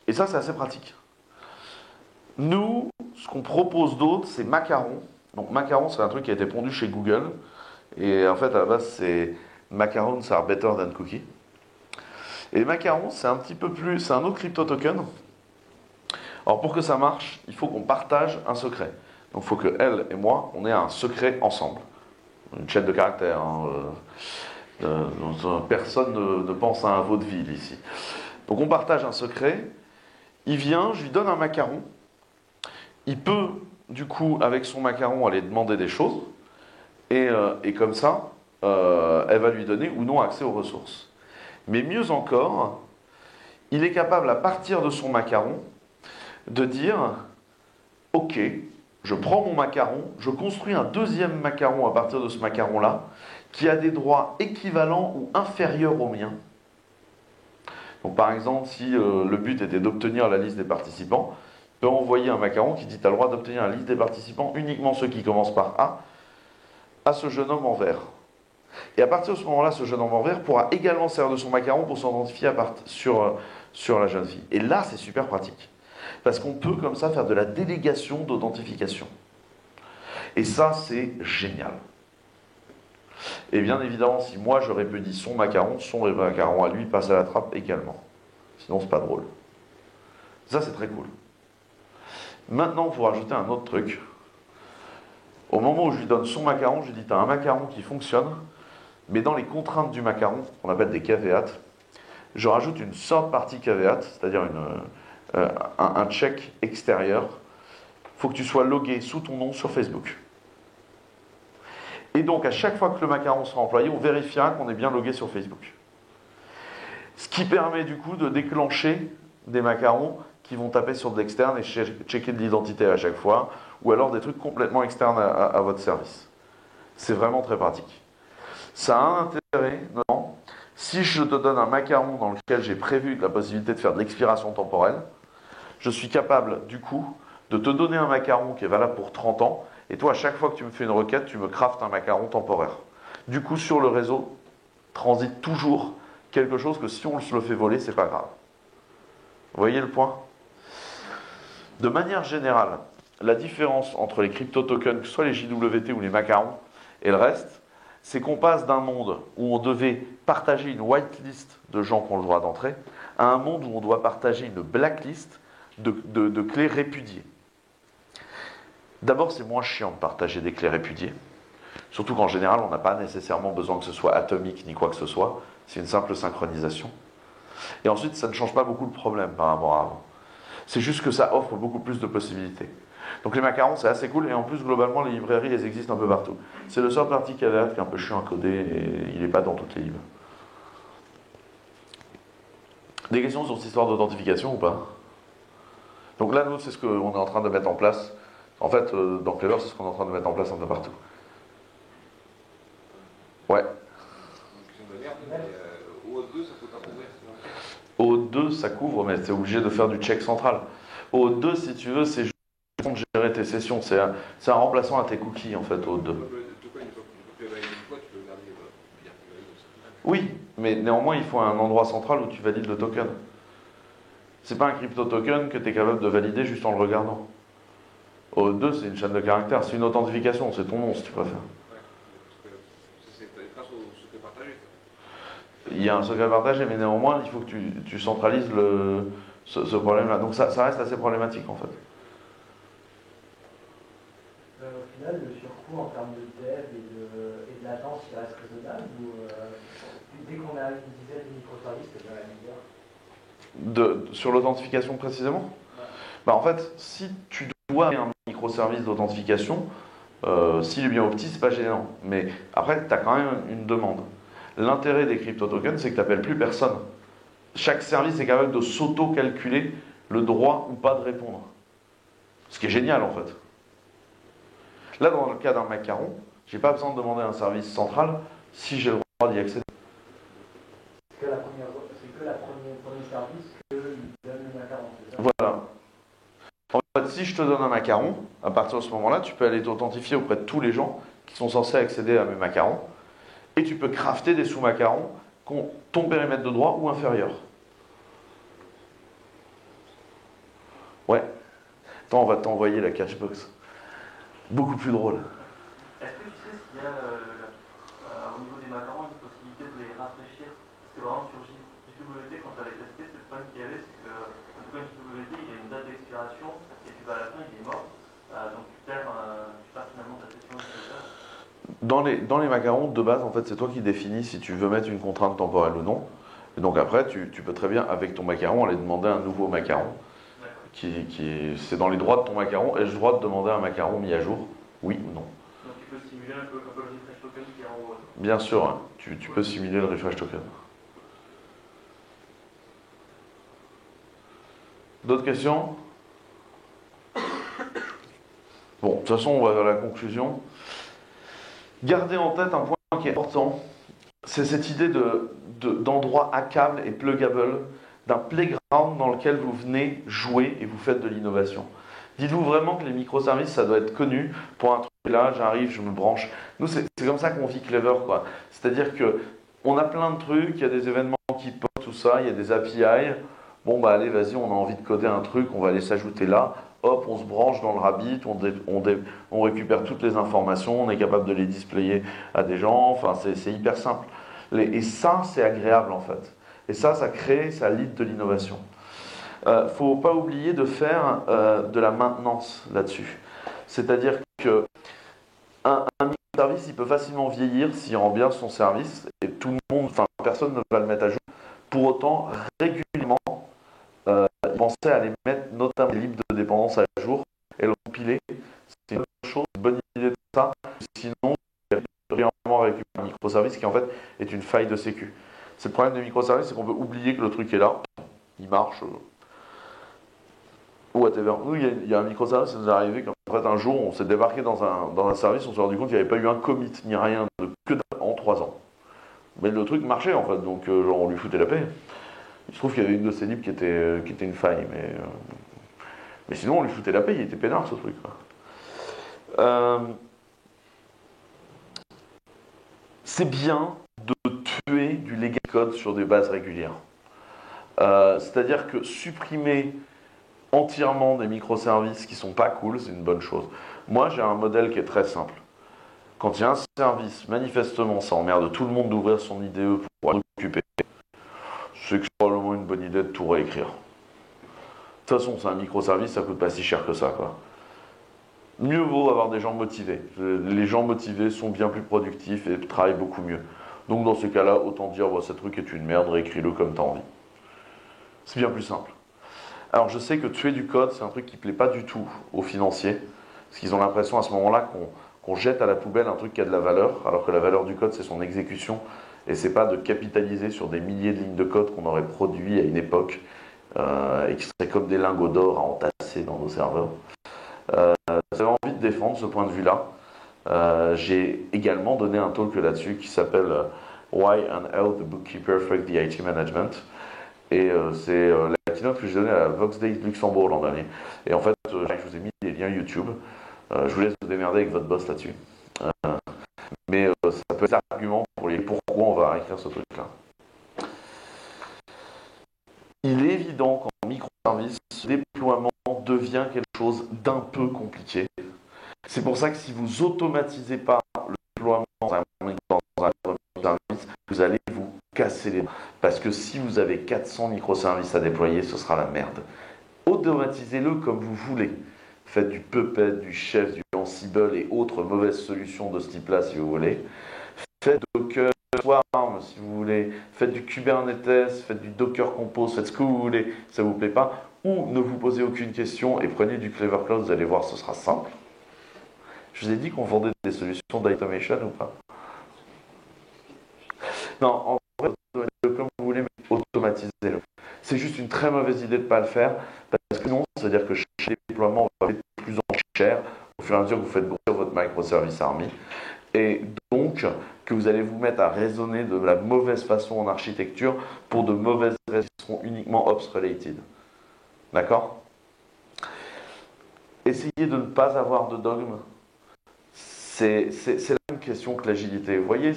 Et ça, c'est assez pratique. Nous, ce qu'on propose d'autre, c'est Macaron. Donc Macaron, c'est un truc qui a été pondu chez Google. Et en fait, à la base, c'est Macaron, are better than cookie. Et Macaron, c'est un petit peu plus... C'est un autre crypto token. Alors pour que ça marche, il faut qu'on partage un secret. Donc il faut que elle et moi, on ait un secret ensemble. Une chaîne de caractères. Hein, personne ne pense à un vaudeville ici. Donc on partage un secret. Il vient, je lui donne un macaron. Il peut, du coup, avec son macaron, aller demander des choses. Et comme ça, elle va lui donner ou non accès aux ressources. Mais mieux encore, il est capable, à partir de son macaron, de dire « Ok, je prends mon macaron, je construis un deuxième macaron à partir de ce macaron-là, qui a des droits équivalents ou inférieurs aux miens. » Donc par exemple, si le but était d'obtenir la liste des participants, peut envoyer un macaron qui dit tu as le droit d'obtenir la liste des participants, uniquement ceux qui commencent par A, à ce jeune homme en vert. Et à partir de ce moment-là, ce jeune homme en vert pourra également servir de son macaron pour s'identifier sur la jeune fille. Et là, c'est super pratique. Parce qu'on peut comme ça faire de la délégation d'authentification. Et ça, c'est génial. Et bien évidemment, si moi je répudie son macaron à lui passe à la trappe également. Sinon, c'est pas drôle. Ça, c'est très cool. Maintenant, il faut rajouter un autre truc. Au moment où je lui donne son macaron, je lui dis, tu as un macaron qui fonctionne, mais dans les contraintes du macaron, qu'on appelle des caveats, je rajoute une third party caveat, c'est-à-dire un check extérieur. Il faut que tu sois logué sous ton nom sur Facebook. Et donc, à chaque fois que le macaron sera employé, on vérifiera qu'on est bien logué sur Facebook. Ce qui permet du coup de déclencher des macarons qui vont taper sur de l'externe et checker de l'identité à chaque fois, ou alors des trucs complètement externes à votre service. C'est vraiment très pratique. Ça a un intérêt, non ? Si je te donne un macaron dans lequel j'ai prévu la possibilité de faire de l'expiration temporelle, je suis capable, du coup, de te donner un macaron qui est valable pour 30 ans, et toi, à chaque fois que tu me fais une requête, tu me craftes un macaron temporaire. Du coup, sur le réseau, transite toujours quelque chose que si on se le fait voler, c'est pas grave. Vous voyez le point ? De manière générale, la différence entre les crypto-tokens, que ce soit les JWT ou les macarons, et le reste, c'est qu'on passe d'un monde où on devait partager une whitelist de gens qui ont le droit d'entrer, à un monde où on doit partager une blacklist de clés répudiées. D'abord, c'est moins chiant de partager des clés répudiées, surtout qu'en général, on n'a pas nécessairement besoin que ce soit atomique ni quoi que ce soit, c'est une simple synchronisation. Et ensuite, ça ne change pas beaucoup le problème par rapport à avant. C'est juste que ça offre beaucoup plus de possibilités. Donc les macarons, c'est assez cool, et en plus, globalement, les librairies, elles existent un peu partout. C'est le sort parti caveat qui est un peu chiant à coder, et il n'est pas dans toutes les livres. Des questions sur cette histoire d'authentification ou pas ? Donc là, nous, c'est ce qu'on est en train de mettre en place. En fait, dans Clever, c'est ce qu'on est en train de mettre en place un peu partout. Ouais. Question de merde, mais OAuth2, ça peut pas couvrir. OAuth2, ça couvre, mais c'est obligé de faire du check central. OAuth2, si tu veux, c'est juste de gérer tes sessions. C'est un remplaçant à tes cookies, en fait, OAuth2. Oui, mais néanmoins, il faut un endroit central où tu valides le token. C'est pas un crypto-token que tu es capable de valider juste en le regardant. OAuth2, c'est une chaîne de caractères, c'est une authentification, c'est ton nom si tu préfères. C'est grâce au secret partagé. Il y a un secret partagé, mais néanmoins, il faut que tu centralises ce problème-là. Donc ça reste assez problématique en fait. Au final, le surcoût en termes de dev et de latence, il reste raisonnable ou dès qu'on a une dizaine de microservices, c'est bien la meilleure Sur l'authentification précisément ? Bah en fait, si tu dois avoir un microservice d'authentification, s'il est bien opti, c'est pas gênant. Mais après, tu as quand même une demande. L'intérêt des crypto-tokens, c'est que tu n'appelles plus personne. Chaque service est capable de s'auto-calculer le droit ou pas de répondre. Ce qui est génial en fait. Là, dans le cas d'un macaron, j'ai pas besoin de demander à un service central si j'ai le droit d'y accéder. C'est que le premier service que donne le macaron, c'est ça ? Voilà. En fait, si je te donne un macaron, à partir de ce moment-là, tu peux aller t'authentifier auprès de tous les gens qui sont censés accéder à mes macarons. Et tu peux crafter des sous-macarons qui ont ton périmètre de droit ou inférieur. Ouais. Attends, on va t'envoyer la catchbox. Beaucoup plus drôle. Est-ce que tu sais s'il y a au niveau des macarons une possibilité de les rafraîchir? Parce que vraiment sur JWT, quand tu avais testé, le problème qu'il y avait, c'est que en tout cas JWT, il a une date d'expiration et puis à la fin il est mort. Donc tu perds finalement ta session utilisateur. Dans les macarons, de base, en fait, c'est toi qui définis si tu veux mettre une contrainte temporelle ou non. Et donc après, tu peux très bien, avec ton macaron, aller demander un nouveau macaron. C'est dans les droits de ton macaron. Ai-je le droit de demander un macaron mis à jour? Oui ou non? Donc tu peux simuler un peu le refresh token qui est en haut. Bien sûr, hein, tu peux simuler le refresh token. D'autres questions? Bon, de toute façon, on va vers la conclusion. Gardez en tête un point qui est important, c'est cette idée d'endroit hackable et pluggable, d'un playground dans lequel vous venez jouer et vous faites de l'innovation. Dites-vous vraiment que les microservices, ça doit être connu pour un truc. Là, j'arrive, je me branche. Nous, c'est comme ça qu'on vit Clever, quoi. C'est-à-dire que on a plein de trucs, il y a des événements qui pop, tout ça, il y a des API. Bon, bah allez, vas-y, on a envie de coder un truc, on va aller s'ajouter là. Hop, on se branche dans le Rabbit, on récupère toutes les informations, on est capable de les displayer à des gens. Enfin, c'est hyper simple. Et ça, c'est agréable, en fait. Et ça crée, ça lead de l'innovation. Faut pas oublier de faire de la maintenance là-dessus. C'est-à-dire que un microservice, il peut facilement vieillir s'il rend bien son service et tout le monde, enfin personne ne va le mettre à jour. Pour autant, régulièrement, penser à les mettre, notamment les libres de dépendance à jour et le compiler. C'est une bonne chose, une bonne idée de ça. Sinon, régulièrement récupérer un microservice qui en fait est une faille de sécu. C'est le problème des microservices, c'est qu'on peut oublier que le truc est là, il marche. Whatever. Nous, il y a un microservice, ça nous est arrivé qu'en fait un jour, on s'est débarqué dans un service, on s'est rendu compte qu'il n'y avait pas eu un commit ni rien que en 3 ans. Mais le truc marchait en fait, donc genre, on lui foutait la paix. Il se trouve qu'il y avait une de ces libres qui était une faille, mais sinon on lui foutait la paix, il était peinard ce truc. C'est bien de tuer du legacy code sur des bases régulières. C'est-à-dire que supprimer entièrement des microservices qui sont pas cool, c'est une bonne chose. Moi, j'ai un modèle qui est très simple. Quand il y a un service, manifestement, ça emmerde tout le monde d'ouvrir son IDE pour l'occuper, c'est probablement une bonne idée de tout réécrire. De toute façon, c'est un microservice, ça coûte pas si cher que ça, quoi. Mieux vaut avoir des gens motivés. Les gens motivés sont bien plus productifs et travaillent beaucoup mieux. Donc dans ces cas-là, autant dire, ce truc est une merde, réécris-le comme tu as envie. C'est bien plus simple. Alors je sais que tuer du code, c'est un truc qui ne plaît pas du tout aux financiers, parce qu'ils ont l'impression à ce moment-là qu'on jette à la poubelle un truc qui a de la valeur, alors que la valeur du code, c'est son exécution, et c'est pas de capitaliser sur des milliers de lignes de code qu'on aurait produit à une époque, et qui seraient comme des lingots d'or à entasser dans nos serveurs. J'avais envie de défendre ce point de vue-là. J'ai également donné un talk là-dessus qui s'appelle Why and How the Bookkeeper Fucked the IT Management. Et c'est la keynote que j'ai donnée à la Vox Days de Luxembourg l'an dernier. Et en fait, je vous ai mis des liens YouTube. Je vous laisse vous démerder avec votre boss là-dessus. Mais ça peut être l'argument pour pourquoi on va écrire ce truc-là. Il est évident qu'en microservice, le déploiement devient quelque chose d'un peu compliqué. C'est pour ça que si vous automatisez pas le déploiement dans un microservice, vous allez vous casser les bras. Parce que si vous avez 400 microservices à déployer, ce sera la merde. Automatisez-le comme vous voulez. Faites du Puppet, du Chef, du Ansible et autres mauvaises solutions de ce type-là si vous voulez. Faites Docker, Swarm si vous voulez. Faites du Kubernetes, faites du Docker Compose, faites ce que vous voulez. Ça ne vous plaît pas. Ou ne vous posez aucune question et prenez du Clever Cloud, vous allez voir, ce sera simple. Je vous ai dit qu'on vendait des solutions d'automation ou pas? Non, en vrai, comme vous voulez, mais automatisez-le. C'est juste une très mauvaise idée de ne pas le faire, parce que non, c'est-à-dire que chaque déploiement va être de plus en plus cher au fur et à mesure que vous faites grossir votre microservice Army, et donc que vous allez vous mettre à raisonner de la mauvaise façon en architecture pour de mauvaises raisons qui seront uniquement ops-related. D'accord? Essayez de ne pas avoir de dogme. C'est la même question que l'agilité. Vous voyez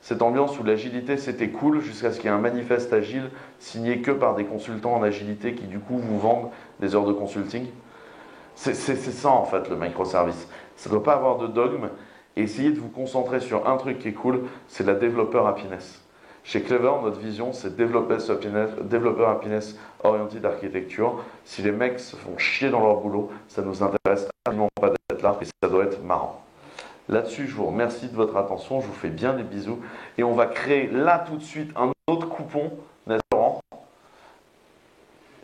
Cette ambiance où l'agilité c'était cool jusqu'à ce qu'il y ait un manifeste agile signé que par des consultants en agilité qui du coup vous vendent des heures de consulting. C'est ça en fait le microservice. Ça ne doit pas avoir de dogme et essayez de vous concentrer sur un truc qui est cool, c'est la developer happiness. Chez Clever, notre vision c'est developer happiness oriented architecture. Si les mecs se font chier dans leur boulot, ça nous intéresse absolument pas d'être là et ça doit être marrant. Là-dessus, je vous remercie de votre attention, je vous fais bien des bisous. Et on va créer là tout de suite un autre coupon, Laurent,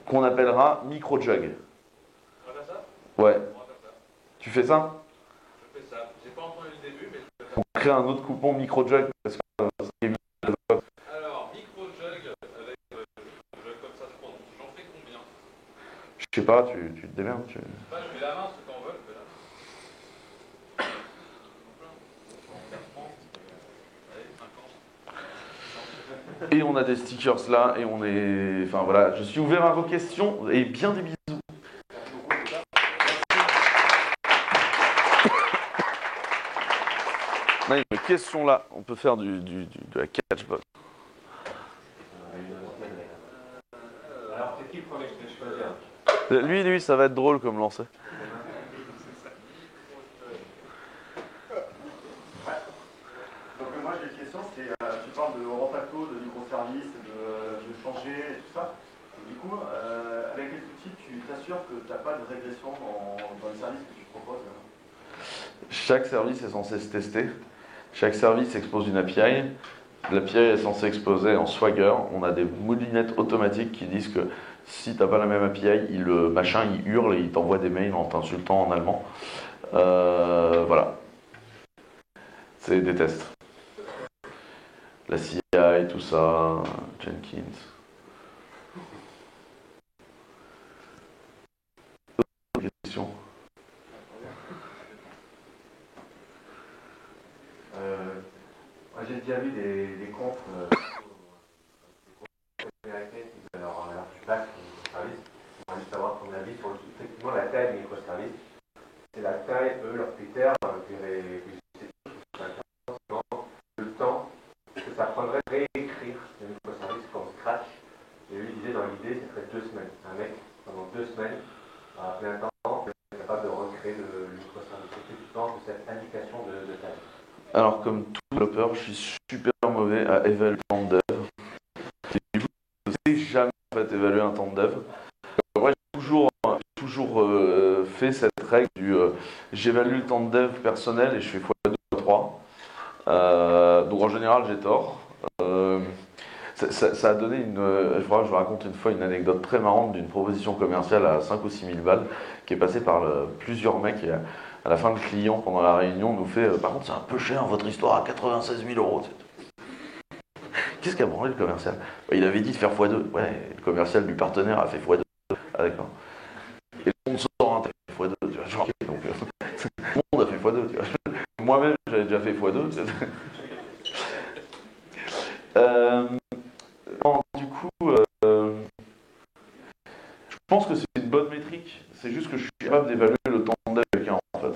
qu'on appellera MicroJug. On va faire ça? Ouais. On va faire ça. Tu fais ça? Je fais ça. J'ai pas entendu le début, mais je fais ça. On crée un autre coupon MicroJug parce que Alors, micro-jug avec jug comme ça, j'en fais combien? je sais pas, tu te démerdes. Je mets la main, ceux qui en veulent, je mets la main. Et on a des stickers là, et on est... Enfin voilà, je suis ouvert à vos questions, et bien des bisous. Là, il y a une question là, on peut faire de la catchbox. Alors, c'est qui le premier que je vais choisir? Lui, ça va être drôle comme lancer. Donc moi j'ai une question, c'est tu parles de refacto, de microservices, de changer et tout ça. Et du coup, avec les outils, tu t'assures que tu n'as pas de régression dans les services que tu proposes. Chaque service est censé se tester. Chaque service expose une API. L'API est censée exposer en Swagger. On a des moulinettes automatiques qui disent que si tu n'as pas la même API, il hurle et il t'envoie des mails en t'insultant en allemand. Voilà. C'est des tests. La CI et tout ça, Jenkins. D'autres questions? Moi j'ai déjà vu des comptes américains qui disent alors feedback sur le microservice. On va juste savoir ton avis sur effectivement la taille du microservice. C'est la taille, eux, leur critère, le temps que ça prendrait de réécrire le microservice from scratch. Et lui disait dans l'idée, ce serait 2 semaines. Un mec, pendant 2 semaines, à plein temps, est capable de recréer le microservice. Qu'est-ce que tu penses de cette indication de taille? Alors, comme tout développeur, je suis super mauvais à évaluer le temps de dev. Et du coup, je ne sais jamais en fait, évaluer un temps de dev. Moi, j'ai toujours fait cette règle du j'évalue le temps de dev personnel et je fais x2 ou 3. Donc en général, j'ai tort. Ça a donné il faudra que je vous raconte une fois une anecdote très marrante d'une proposition commerciale à 5 ou 6 000 balles qui est passée par plusieurs mecs. Et à la fin, le client, pendant la réunion, nous fait par contre, c'est un peu cher votre histoire à 96 000 euros. Qu'est-ce qu'a branlé le commercial? Il avait dit de faire x2. Ouais, le commercial du partenaire a fait x2. Ah, d'accord. Et le sponsor a fait x2. Tu vois, genre, donc, tout le monde a fait x2. Tu vois. Moi-même, j'avais déjà fait x2. Du coup, je pense que c'est une bonne métrique. C'est juste que je suis capable d'évaluer le temps de dev de quelqu'un, en fait.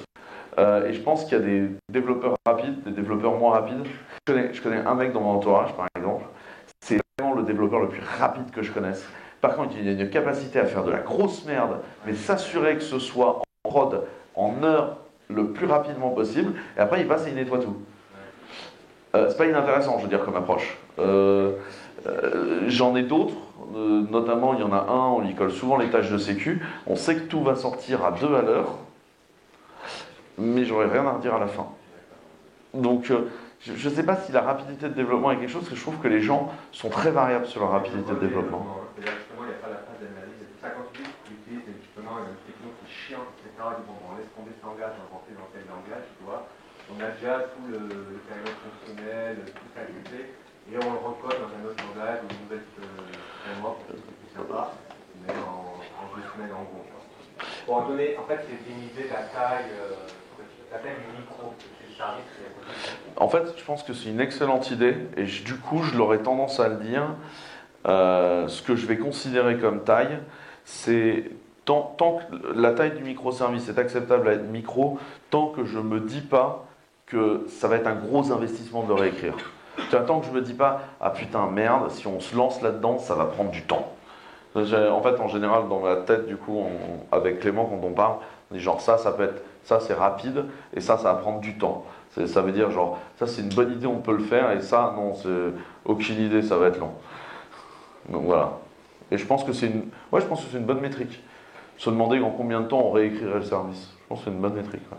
Et je pense qu'il y a des développeurs rapides, des développeurs moins rapides. Je connais un mec dans mon entourage, par exemple. C'est vraiment le développeur le plus rapide que je connaisse. Par contre, il a une capacité à faire de la grosse merde, mais s'assurer que ce soit en prod, en heure, le plus rapidement possible. Et après, il passe et il nettoie tout. C'est pas inintéressant, je veux dire, comme approche. J'en ai d'autres, notamment il y en a un, on lui colle souvent les tâches de sécu, on sait que tout va sortir à 2 à l'heure, mais j'aurais rien à redire à la fin. Donc je ne sais pas si la rapidité de développement est quelque chose, parce que je trouve que les gens sont très variables sur leur rapidité de développement. C'est-à-dire justement, il n'y a pas la phase d'analyse et tout ça. Quand tu utilises justement une technique qui est chiante, etc., on laisse tomber ce langage, on va rentrer dans quel langage, tu vois. On a déjà tout le périmètre fonctionnel, tout ça exécuté, et on le recode dans un autre langage, ou une nouvelle framework, c'est plus sympa, mais en 2 semaines en gros. Pour en donner, en fait, c'est une idée de la taille du micro, c'est le service. En fait, je pense que c'est une excellente idée, et du coup, je l'aurais tendance à le dire. Ce que je vais considérer comme taille, c'est tant que la taille du microservice est acceptable à être micro, tant que je ne me dis pas que ça va être un gros investissement de le réécrire. Tu attends que je me dis pas, ah putain, merde, si on se lance là-dedans, ça va prendre du temps. En fait, en général, dans ma tête, du coup, avec Clément, quand on parle, on dit genre ça peut être, ça c'est rapide, et ça va prendre du temps. Ça veut dire genre, ça c'est une bonne idée, on peut le faire, et ça, non, c'est aucune idée, ça va être long. Donc voilà. Et je pense que c'est une bonne métrique. Se demander en combien de temps on réécrirait le service. Je pense que c'est une bonne métrique. Ouais.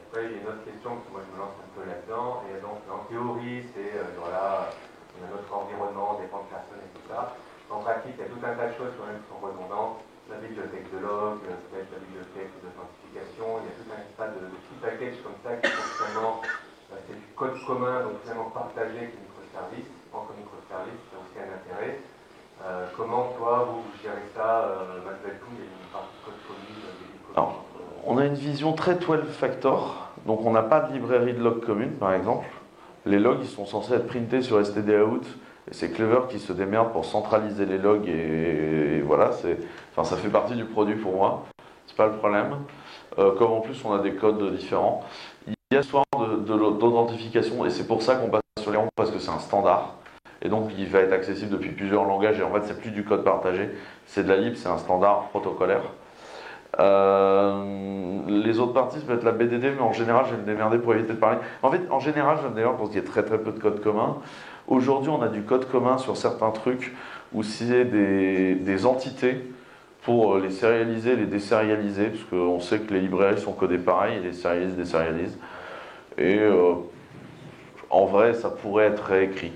Après, il y a une autre question, parce que moi je me lance un peu là-dedans, et donc en théorie, c'est, voilà, on a notre environnement, des plans de personnes, etc. En pratique, il y a tout un tas de choses quand même qui sont redondantes. La bibliothèque de log, peut-être la bibliothèque d'authentification, il y a tout un tas de petits packages comme ça qui sont finalement, c'est du code commun, donc finalement partagé avec les microservices. Entre microservices, c'est aussi un intérêt. Comment, toi, vous gérez ça malgré tout, il y a une partie de code commune, Alors, on a une vision très 12 factor, donc on n'a pas de librairie de log commune, par exemple. Les logs, ils sont censés être printés sur stdout, et c'est Clever qui se démerde pour centraliser les logs, et voilà, ça fait partie du produit pour moi, c'est pas le problème. Comme en plus on a des codes différents, il y a l'histoire d'authentification, et c'est pour ça qu'on passe sur les rangs, parce que c'est un standard, et donc il va être accessible depuis plusieurs langages, et en fait c'est plus du code partagé, c'est de la lib, c'est un standard protocolaire. Les autres parties, ça peut être la BDD, mais en général, je vais me démerder pour éviter de parler. En fait, en général, je vais me démerder parce qu'il y a très très peu de code commun. Aujourd'hui, on a du code commun sur certains trucs où c'est des entités pour les sérialiser, les désérialiser, parce qu'on sait que les librairies sont codées pareil, et les sérialisent, désérialisent. Et en vrai, ça pourrait être réécrit.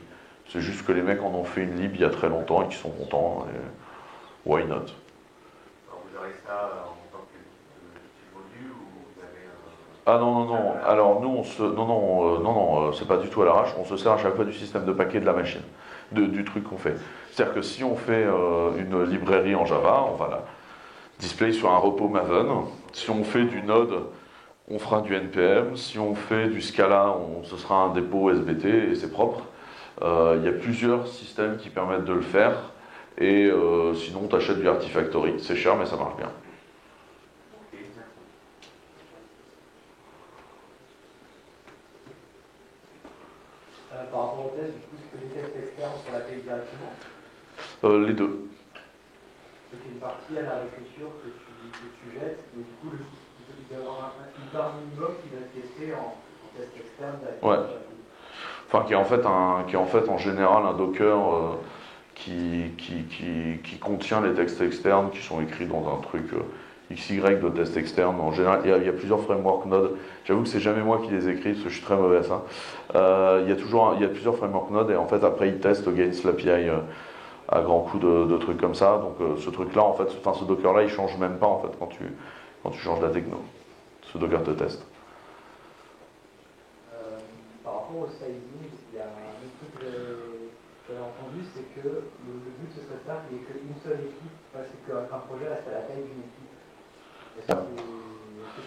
C'est juste que les mecs en ont fait une lib il y a très longtemps et qu'ils sont contents. Et why not? Alors, vous aurez ça en tant que module ou vous avez Ah non. Alors nous, c'est pas du tout à l'arrache. On se sert à chaque fois du système de paquet de la machine, du truc qu'on fait. C'est-à-dire que si on fait une librairie en Java, on va la display sur un repos Maven. Si on fait du Node, on fera du NPM. Si on fait du Scala, ce sera un dépôt SBT et c'est propre. Il y a plusieurs systèmes qui permettent de le faire. Et sinon, tu achètes du Artifactory. C'est cher, mais ça marche bien. Par rapport au test, du coup, c'est que les tests externes sur la paye directement. Les deux. Donc une partie à la réécriture que tu jettes, mais du coup, il doit y avoir une part minimum qui va être testée en test externe directement. Ouais. Enfin, qui est en fait en général un Docker qui contient les textes externes qui sont écrits dans un truc XY de test externe. En général, il y a plusieurs frameworks Node. J'avoue que c'est jamais moi qui les écris, parce que je suis très mauvais à ça. Il y a plusieurs frameworks Node, et en fait, après, ils testent against l'API à grands coups de trucs comme ça. Donc, ce truc-là, en fait, ce Docker-là, il change même pas, en fait, quand tu changes la techno. Ce Docker te teste. Par rapport au sizing, il y a un autre truc que j'avais entendu, c'est que le but ce serait de faire qu'il n'y ait qu'une seule équipe, parce qu'un projet reste à la taille d'une équipe. Est-ce que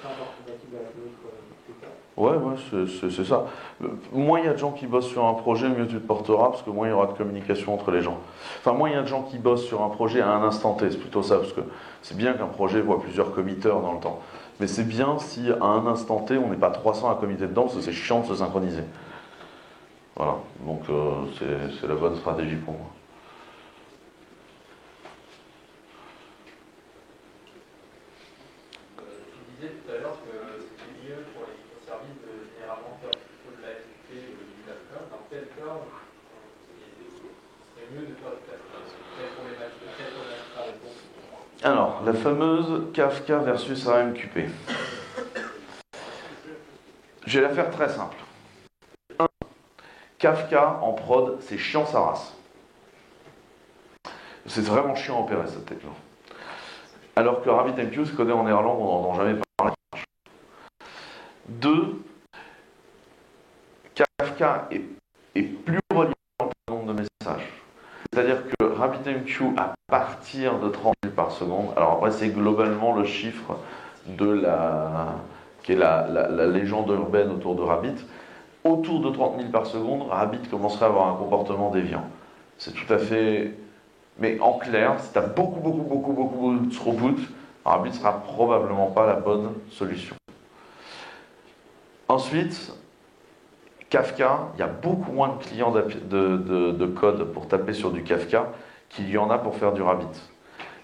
c'est encore compatible avec l'autre critère ? Ouais, c'est ça. Moins il y a de gens qui bossent sur un projet, mieux tu te porteras, parce que moins il y aura de communication entre les gens. Enfin, moins il y a de gens qui bossent sur un projet à un instant T, c'est plutôt ça, parce que c'est bien qu'un projet voit plusieurs committeurs dans le temps. Mais c'est bien si à un instant T, on n'est pas 300 à committer dedans, parce que c'est chiant de se synchroniser. Voilà, donc c'est la bonne stratégie pour moi. Tu disais tout à l'heure que c'était mieux pour les microservices de généralement faire plutôt de la FTP ou du Kafka. Dans quel cas c'est mieux de faire du Kafka? Quelle problématique à répondre? Alors, la fameuse Kafka versus AMQP. Je vais la faire très simple. Kafka en prod, c'est chiant sa race. C'est vraiment chiant à opérer cette techno. Alors que RabbitMQ, c'est codé en néerlandais, on n'entend jamais parler. 2, Kafka est plus relié dans le nombre de messages. C'est-à-dire que RabbitMQ, à partir de 30 000 par seconde, alors après c'est globalement le chiffre qui est la légende urbaine autour de Rabbit, autour de 30 000 par seconde, Rabbit commencerait à avoir un comportement déviant. C'est tout à fait... Mais en clair, si tu as beaucoup de throughput, Rabbit ne sera probablement pas la bonne solution. Ensuite, Kafka, il y a beaucoup moins de clients de code pour taper sur du Kafka qu'il y en a pour faire du Rabbit.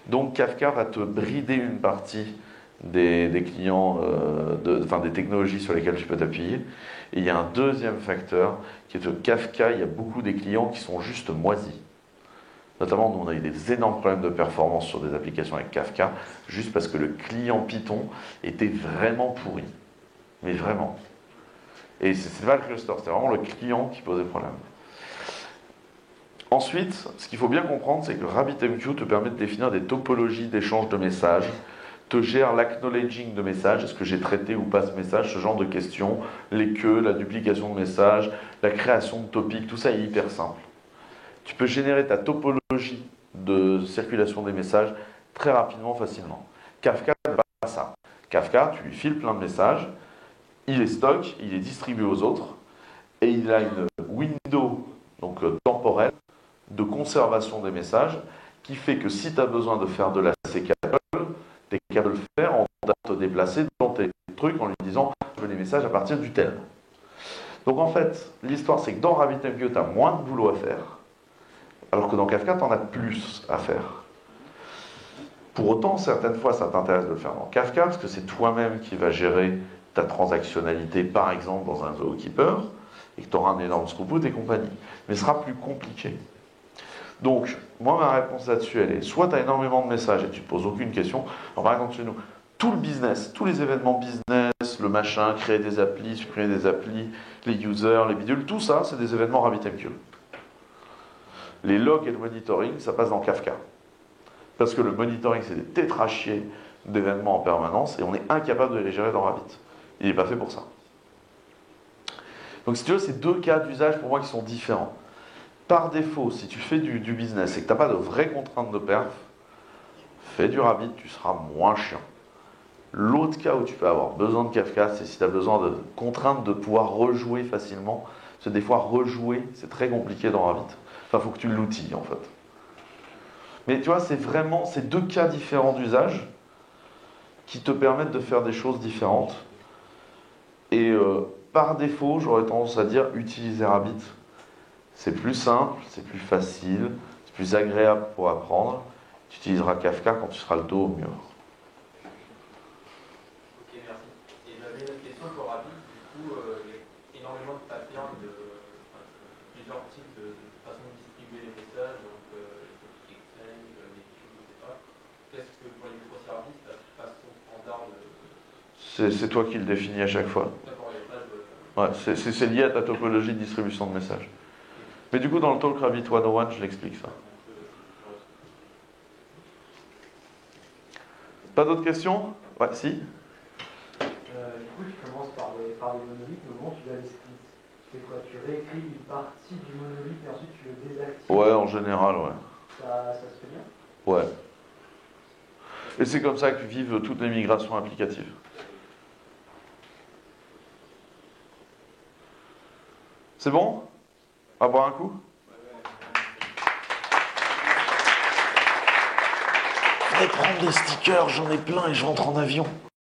Donc Kafka va te brider une partie des clients, enfin des technologies sur lesquelles tu peux t'appuyer. Et il y a un deuxième facteur qui est que Kafka, il y a beaucoup des clients qui sont juste moisis. Notamment, nous, on a eu des énormes problèmes de performance sur des applications avec Kafka, juste parce que le client Python était vraiment pourri. Mais vraiment. Et c'est pas le cluster, c'était vraiment le client qui posait problème. Ensuite, ce qu'il faut bien comprendre, c'est que RabbitMQ te permet de définir des topologies d'échange de messages, te gère l'acknowledging de messages, est-ce que j'ai traité ou pas ce message, ce genre de questions, les queues, la duplication de messages, la création de topics, tout ça est hyper simple. Tu peux générer ta topologie de circulation des messages très rapidement, facilement. Kafka n'est pas ça. Kafka, tu lui files plein de messages, il les stocke, il est distribué aux autres, et il a une window donc temporelle de conservation des messages qui fait que si tu as besoin de faire de la CCAPL, tu es capable de le faire en te déplacer dans tes trucs en lui disant je veux les messages à partir du tel. Donc en fait, l'histoire c'est que dans RabbitMQ, tu as moins de boulot à faire, alors que dans Kafka, tu en as plus à faire. Pour autant, certaines fois, ça t'intéresse de le faire dans Kafka, parce que c'est toi-même qui vas gérer ta transactionnalité, par exemple, dans un Zookeeper, et que tu auras un énorme throughput et compagnie. Mais ce sera plus compliqué. Donc, moi, ma réponse là-dessus, elle est, soit tu as énormément de messages et tu ne te poses aucune question. Alors, par exemple, chez nous, tout le business, tous les événements business, le machin, créer des applis, supprimer des applis, les users, les bidules, tout ça, c'est des événements RabbitMQ. Les logs et le monitoring, ça passe dans Kafka. Parce que le monitoring, c'est des tétrachiers d'événements en permanence et on est incapable de les gérer dans Rabbit. Il n'est pas fait pour ça. Donc si tu veux, c'est deux cas d'usage pour moi qui sont différents. Par défaut, si tu fais du business et que tu n'as pas de vraies contraintes de perf, fais du Rabbit, tu seras moins chiant. L'autre cas où tu peux avoir besoin de Kafka, c'est si tu as besoin de contraintes de pouvoir rejouer facilement. Parce que des fois, rejouer, c'est très compliqué dans Rabbit. Enfin, il faut que tu l'outilles, en fait. Mais tu vois, c'est vraiment ces deux cas différents d'usage qui te permettent de faire des choses différentes. Et par défaut, j'aurais tendance à dire utiliser Rabbit. C'est plus simple, c'est plus facile, c'est plus agréable pour apprendre. Tu utiliseras Kafka quand tu seras le dos au mur. Ok, merci. Et j'avais une question pour Rabbit. Du coup, il y a énormément de patterns, plusieurs types de façon de distribuer les messages, donc les exchange, les queues, etc. Qu'est-ce que pour les microservices, la façon standard de... C'est toi qui le définis à chaque fois. Ouais, c'est lié à ta topologie de distribution de messages. Mais du coup, dans le talk Rabbit 101, je l'explique ça. Pas d'autres questions? Ouais, si. Du coup, tu commences par les monolithes, au moment où tu dois les splits. Tu fais quoi? Tu réécris une partie du monolithe et ensuite tu le désactives? Ouais, en général, ouais. Ça se fait bien? Ouais. Et c'est comme ça que vivent toutes les migrations applicatives. C'est bon? À boire un coup? Je vais prendre des stickers, j'en ai plein et je rentre en avion.